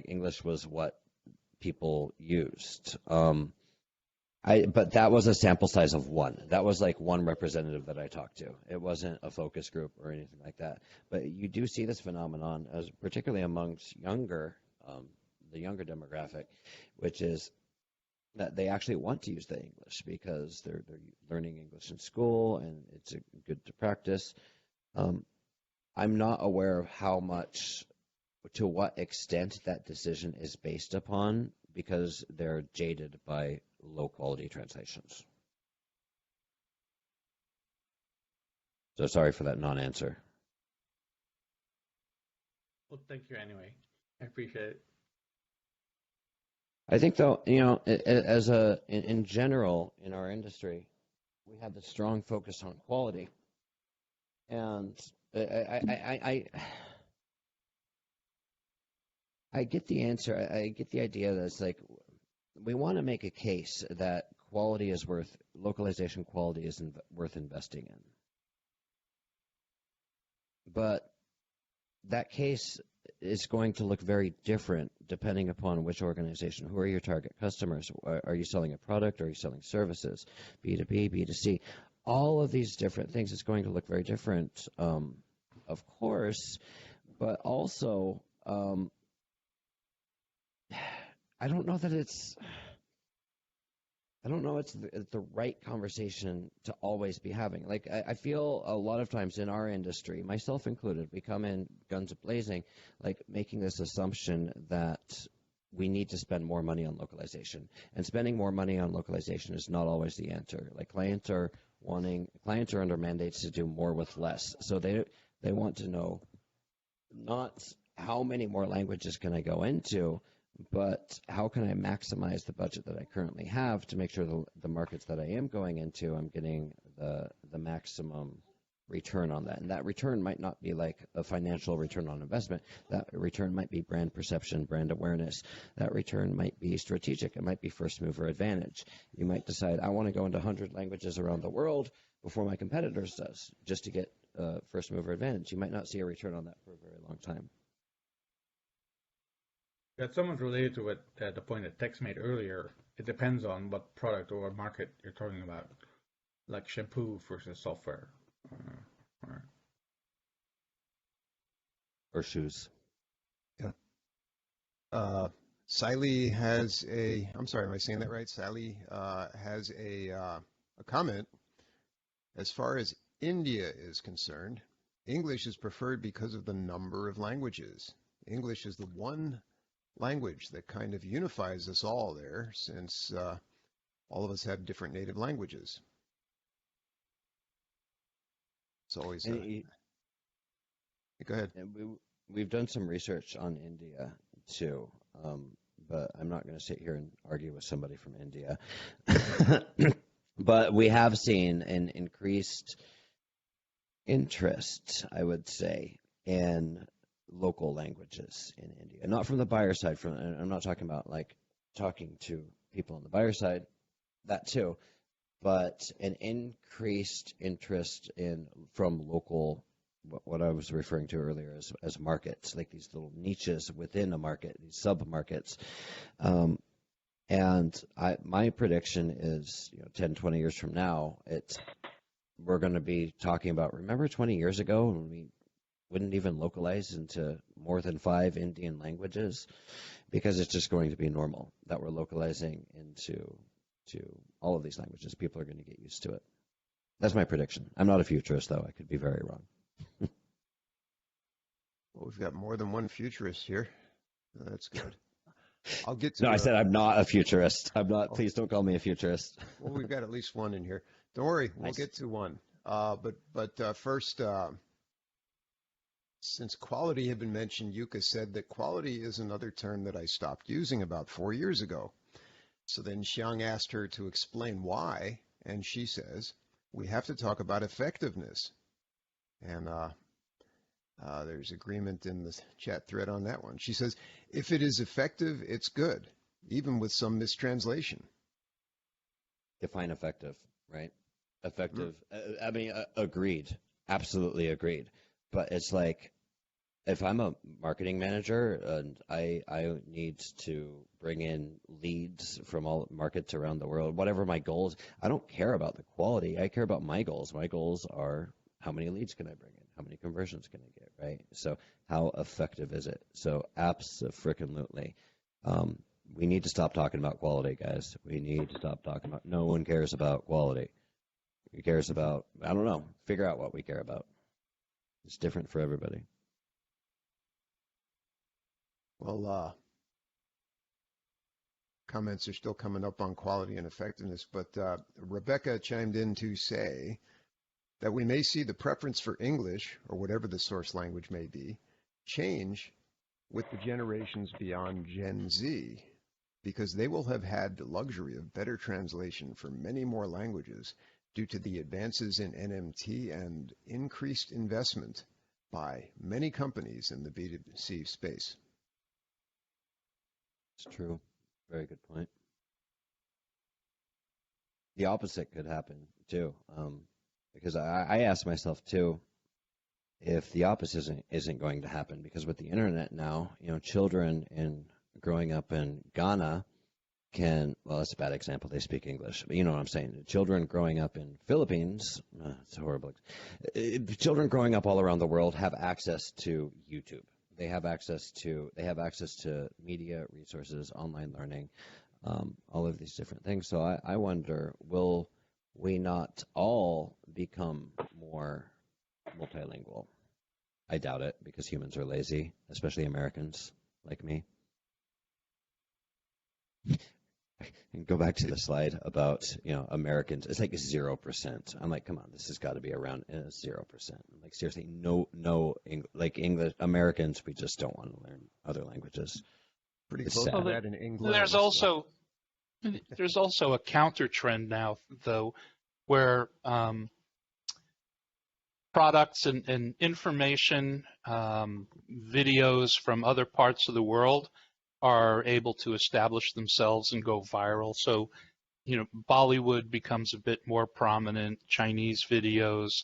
English was what people used. But that was a sample size of one. That was one representative that I talked to. It wasn't a focus group or anything like that. But you do see this phenomenon, particularly amongst the younger demographic, which is that they actually want to use the English because they're learning English in school and it's good to practice. I'm not aware of how much to what extent that decision is based upon because they're jaded by low quality translations. So sorry for that non-answer. Well, thank you anyway. I appreciate it. I think, though, in general in our industry, we have this strong focus on quality, and I get the answer. I get the idea that it's like we want to make a case that localization quality is worth investing in. But that case is going to look very different depending upon which organization. Who are your target customers? Are you selling a product? Are you selling services? B2B, B2C. All of these different things is going to look very different, of course, but also I don't know it's the right conversation to always be having. Like, I feel a lot of times in our industry, myself included, we come in guns blazing, like making this assumption that we need to spend more money on localization. And spending more money on localization is not always the answer. Like, clients are under mandates to do more with less. So they want to know not how many more languages can I go into, but how can I maximize the budget that I currently have to make sure the markets that I am going into, I'm getting the maximum return on that. And that return might not be like a financial return on investment. That return might be brand perception, brand awareness. That return might be strategic. It might be first mover advantage. You might decide, I want to go into 100 languages around the world before my competitors does, just to get first mover advantage. You might not see a return on that for a very long time. That's somewhat related to what the point that Tex made earlier. It depends on what product or what market you're talking about, like shampoo versus software. Or shoes. Yeah. Siley has I'm sorry, am I saying that right? Siley has a comment. As far as India is concerned, English is preferred because of the number of languages. English is the one language that kind of unifies us all there, since all of us have different native languages. It's always go ahead. And we've done some research on India too, but I'm not going to sit here and argue with somebody from India. But we have seen an increased interest, I would say, in local languages in India. Not from the buyer side. I'm not talking about like talking to people on the buyer side, that too, but an increased interest from local, what I was referring to earlier as markets, like these little niches within a market, these sub-markets. And my prediction is, 10, 20 years from now, we're going to be talking about, remember 20 years ago when we wouldn't even localize into more than 5 Indian languages? Because it's just going to be normal that we're localizing into all of these languages. People are going to get used to it. That's my prediction. I'm not a futurist, though. I could be very wrong. Well, we've got more than one futurist here. That's good. I'll get to. No, I said I'm not a futurist. I'm not. Please don't call me a futurist. Well, we've got at least one in here. Don't worry, we'll get to one. But first, since quality had been mentioned, Yuka said that quality is another term that I stopped using about 4 years ago. So then Xiang asked her to explain why, and she says, we have to talk about effectiveness. And there's agreement in the chat thread on that one. She says, if it is effective, it's good, even with some mistranslation. Define effective, right? Effective. Agreed. Absolutely agreed. But it's like, if I'm a marketing manager and I need to bring in leads from all markets around the world, whatever my goals, I don't care about the quality. I care about my goals. My goals are, how many leads can I bring in? How many conversions can I get, right? So how effective is it? So abso-freaking-lutely. We need to stop talking about quality, guys. We need to stop talking about, no one cares about quality. Who cares about, I don't know, figure out what we care about. It's different for everybody. Well, comments are still coming up on quality and effectiveness, but Rebecca chimed in to say that we may see the preference for English, or whatever the source language may be, change with the generations beyond Gen Z, because they will have had the luxury of better translation for many more languages due to the advances in NMT and increased investment by many companies in the B2C space. It's true. Very good point. The opposite could happen too, because I ask myself too if the opposite isn't going to happen, because with the internet now, children growing up in Ghana well, that's a bad example. They speak English, but you know what I'm saying. Children growing up in Philippines, it's horrible. Children growing up all around the world have access to YouTube. They have access to media resources, online learning, all of these different things. So I wonder, will we not all become more multilingual? I doubt it, because humans are lazy, especially Americans like me. And go back to the slide about Americans. It's like 0%. I'm like, come on, this has got to be around 0%. I'm like, seriously, no, like English Americans, we just don't want to learn other languages. Pretty close to that in England. There's also a counter trend now, though, where products and information, videos from other parts of the world are able to establish themselves and go viral. So, Bollywood becomes a bit more prominent, Chinese videos,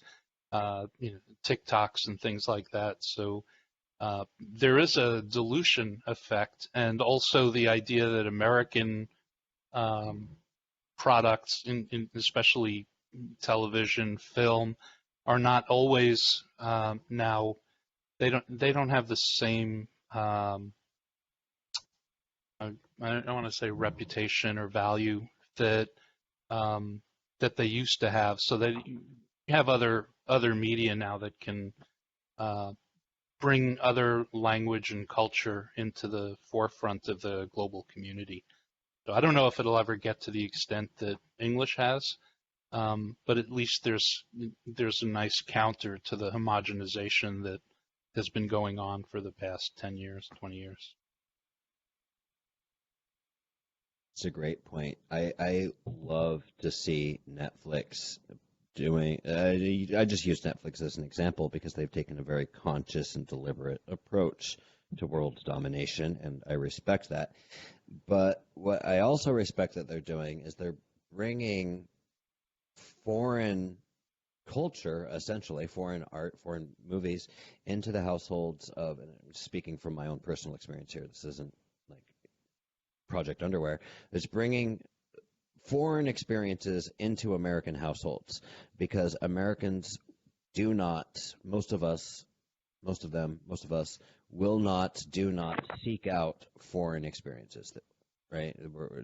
TikToks and things like that. So there is a dilution effect, and also the idea that American products, especially television, film, are not always now. They don't have the same. I don't want to say reputation or value that they used to have. So that you have other media now that can bring other language and culture into the forefront of the global community. So I don't know if it'll ever get to the extent that English has, but at least there's a nice counter to the homogenization that has been going on for the past 10 years, 20 years. It's a great point. I love to see Netflix doing. I just use Netflix as an example because they've taken a very conscious and deliberate approach to world domination, and I respect that. But what I also respect that they're doing is they're bringing foreign culture, essentially foreign art, foreign movies, into the households of. And I'm speaking from my own personal experience here. This isn't like Project Underwear. It's bringing foreign experiences into American households because Americans do not, most of us do not seek out foreign experiences, right?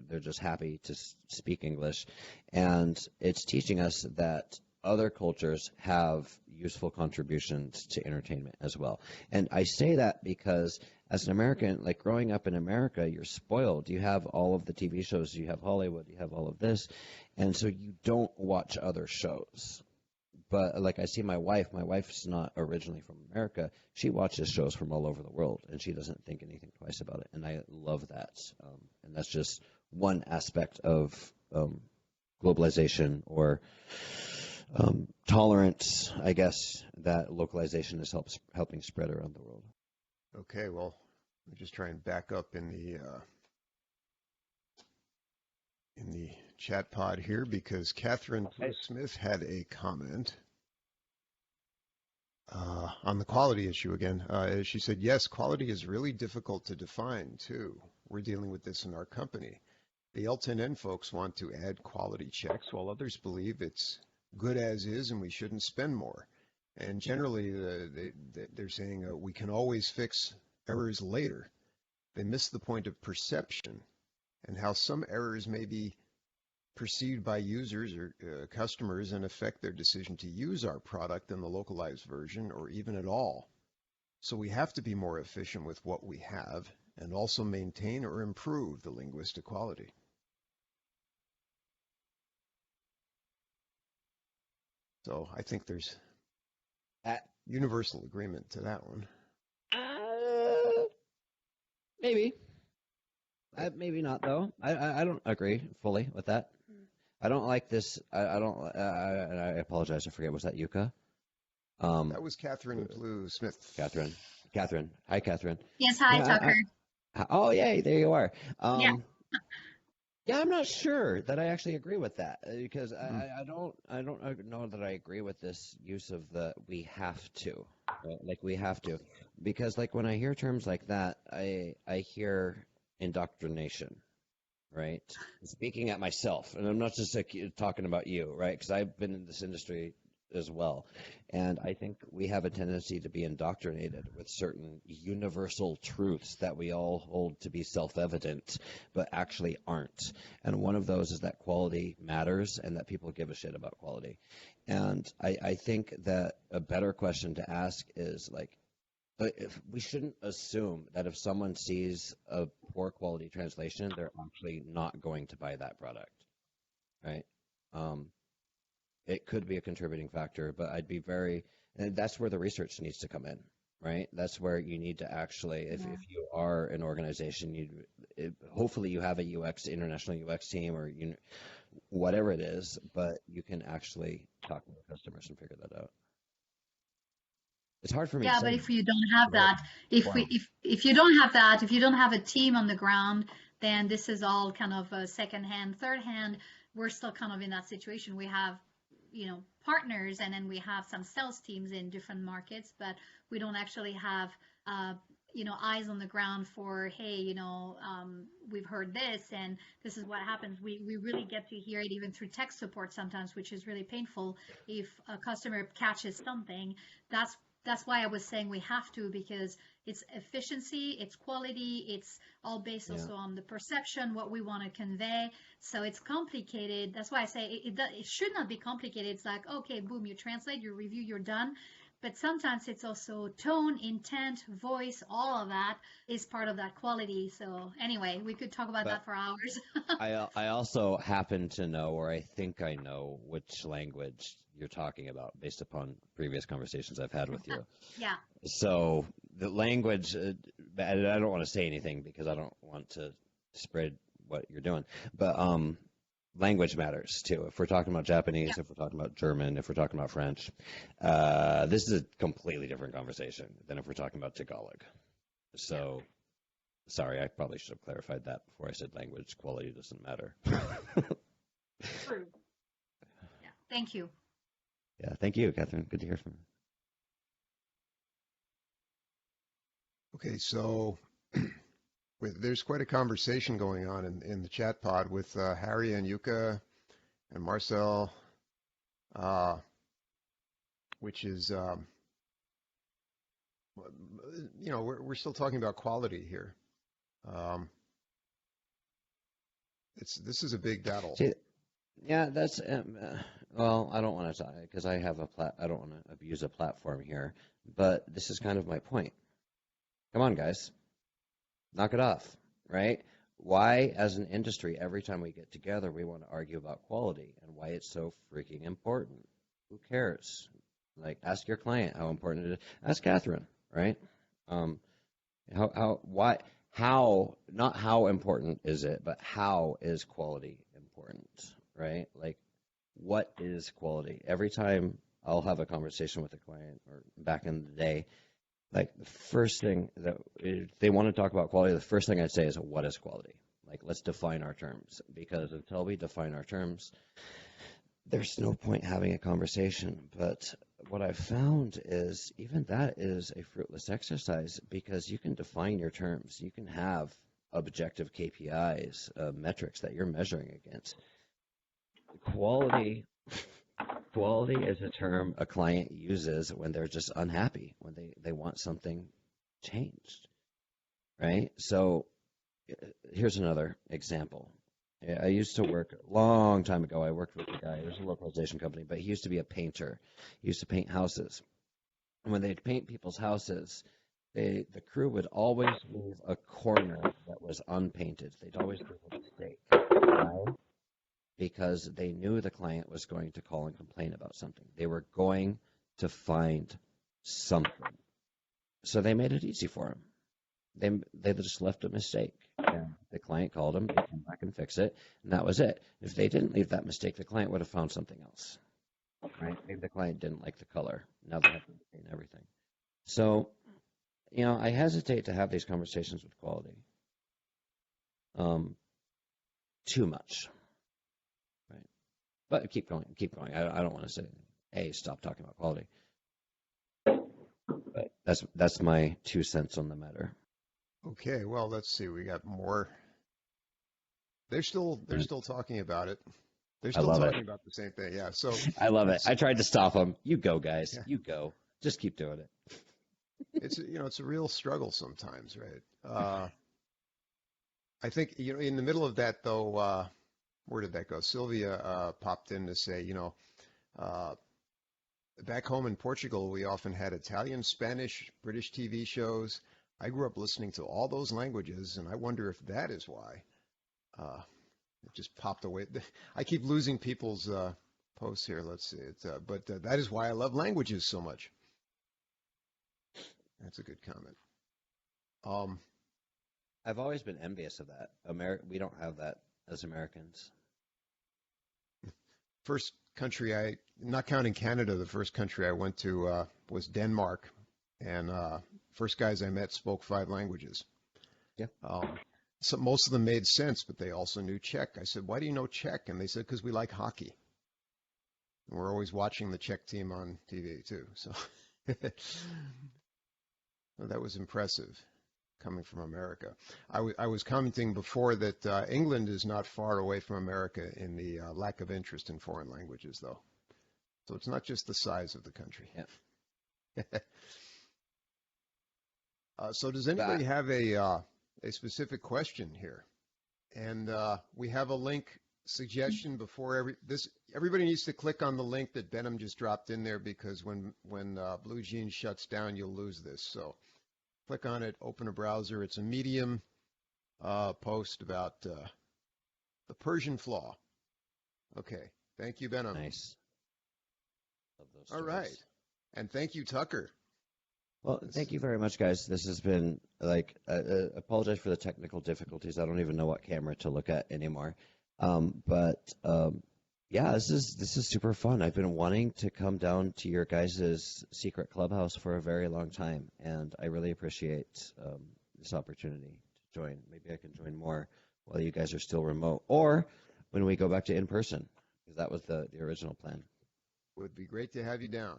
They're just happy to speak English, and it's teaching us that other cultures have useful contributions to entertainment as well. And I say that because as an American, like growing up in America, you're spoiled. You have all of the TV shows, you have Hollywood, you have all of this, and so you don't watch other shows. But like I see my wife's not originally from America. She watches shows from all over the world, and she doesn't think anything twice about it. And I love that. And that's just one aspect of globalization or tolerance, I guess, that localization is helping spread around the world. Okay, well, let me just try and back up in the chat pod here because Catherine Smith had a comment on the quality issue again. She said, yes, quality is really difficult to define too. We're dealing with this in our company. The L10N folks want to add quality checks while others believe it's good as is and we shouldn't spend more. And generally, they're saying we can always fix errors later. They miss the point of perception and how some errors may be perceived by users or customers and affect their decision to use our product in the localized version or even at all. So we have to be more efficient with what we have and also maintain or improve the linguistic quality. So I think there's universal agreement to that one. Maybe. Maybe not, though. I don't agree fully with that. I don't like this. I don't. I apologize. I forget. Was that Yuka? That was Catherine Blue Smith. Catherine. Hi, Catherine. Yes, hi, Tucker. Oh, yay. There you are. Yeah. Yeah, I'm not sure that I actually agree with that because I don't know that I agree with this use of the we have to, right? Like we have to, because like when I hear terms like that, I hear indoctrination, right? Speaking at myself, and I'm not just like, talking about you, right? Because I've been in this industry as well, and I think we have a tendency to be indoctrinated with certain universal truths that we all hold to be self-evident, but actually aren't. And one of those is that quality matters and that people give a shit about quality. And I think that a better question to ask is like, if we shouldn't assume that if someone sees a poor quality translation, they're actually not going to buy that product, right? It could be a contributing factor, but I'd be and that's where the research needs to come in, right? That's where you need to actually, if you are an organization, hopefully you have a international UX team or whatever it is, but you can actually talk to the customers and figure that out. It's hard for me. Yeah, but if you don't have that, if you don't have that, if you don't have a team on the ground, then this is all kind of a second hand, third hand. We're still kind of in that situation. We have, partners, and then we have some sales teams in different markets, but we don't actually have, eyes on the ground for, hey, we've heard this and this is what happens. We really get to hear it even through tech support sometimes, which is really painful. If a customer catches something, that's why I was saying we have to, because it's efficiency, it's quality, it's all based also on the perception, what we want to convey. So it's complicated. That's why I say it should not be complicated. It's like, okay, boom, you translate, you review, you're done. But sometimes it's also tone, intent, voice, all of that is part of that quality. So anyway, we could talk about that for hours. I also happen to know, or I think I know, which language you're talking about based upon previous conversations I've had with you. Yeah. So the language, I don't want to say anything because I don't want to spread what you're doing, but language matters too. If we're talking about Japanese, if we're talking about German, if we're talking about French, this is a completely different conversation than if we're talking about Tagalog. So, sorry, I probably should have clarified that before I said language quality doesn't matter. True. Yeah. Thank you. Yeah, thank you, Catherine. Good to hear from you. Okay, so there's quite a conversation going on in the chat pod with Harry and Yuka and Marcel, which is, we're still talking about quality here. This is a big battle. Yeah, that's well, I don't want to talk because I have I don't want to abuse a platform here, but this is kind of my point. Come on, guys. Knock it off, right? Why, as an industry, every time we get together, we want to argue about quality and why it's so freaking important? Who cares? Like, ask your client how important it is. Ask Catherine, right? Not how important is it, but how is quality important, right? Like, what is quality? Every time I'll have a conversation with a client, or back in the day, like the first thing that if they want to talk about quality, the first thing I'd say is, what is quality? Like, let's define our terms, because until we define our terms, there's no point having a conversation. But what I've found is even that is a fruitless exercise, because you can define your terms. You can have objective KPIs, metrics that you're measuring against. Quality is a term a client uses when they're just unhappy, when they want something changed, right? So here's another example. I used to work a long time ago. I worked with a guy. It was a localization company, but he used to be a painter. He used to paint houses. And when they'd paint people's houses, the crew would always leave a corner that was unpainted. They'd always leave a mistake. Why? Because they knew the client was going to call and complain about something. They were going to find something. So they made it easy for them. They just left a mistake. And the client called them, they came back and fix it, and that was it. If they didn't leave that mistake, the client would have found something else. Right? Maybe the client didn't like the color. Now they have to paint everything. So, I hesitate to have these conversations with quality too much. Right? But keep going. I don't want to say, hey, stop talking about quality. But that's my 2 cents on the matter. Okay, well, let's see. We got more. They're still talking about it. They're still talking about the same thing. Yeah. So I love it. I tried to stop them. You go, guys. Yeah. You go. Just keep doing it. It's a real struggle sometimes, right? I think in the middle of that though, where did that go? Sylvia popped in to say, back home in Portugal, we often had Italian, Spanish, British TV shows. I grew up listening to all those languages, and I wonder if that is why. It just popped away. I keep losing people's posts here. Let's see. But that is why I love languages so much. That's a good comment. I've always been envious of that. We don't have that as Americans. First country not counting Canada, the first country I went to was Denmark, and first guys I met spoke 5 languages. Yeah. So most of them made sense, but they also knew Czech. I said, "Why do you know Czech?" And they said, "Because we like hockey. And we're always watching the Czech team on TV too." So well, that was impressive coming from America. I was commenting before that England is not far away from America in the lack of interest in foreign languages, though. So it's not just the size of the country. Yeah. So does anybody have a specific question here? And we have a link suggestion before everybody needs to click on the link that Benham just dropped in there, because when Blue Jeans shuts down, you'll lose this. So click on it, open a browser. It's a Medium post about the Persian flaw. Okay. Thank you, Benham. Nice. Love those stories. All right. And thank you, Tucker. Well, thank you very much, guys. This has been apologize for the technical difficulties. I don't even know what camera to look at anymore. Yeah, this is super fun. I've been wanting to come down to your guys' secret clubhouse for a very long time, and I really appreciate this opportunity to join. Maybe I can join more while you guys are still remote, or when we go back to in-person, because that was the original plan. Would be great to have you down.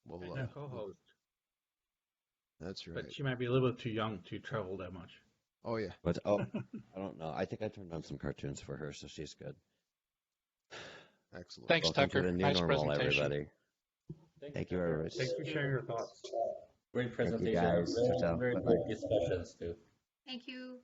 We'll co-host. That's right. But she might be a little bit too young to travel that much. Oh, yeah. But I don't know. I think I turned on some cartoons for her, so she's good. Excellent. Thanks, Welcome Tucker. to the new nice normal, presentation. everybody. Thank you, everybody. Thanks for sharing your thoughts. Great Thank you, presentation. guys. Very good discussions, too. Thank you.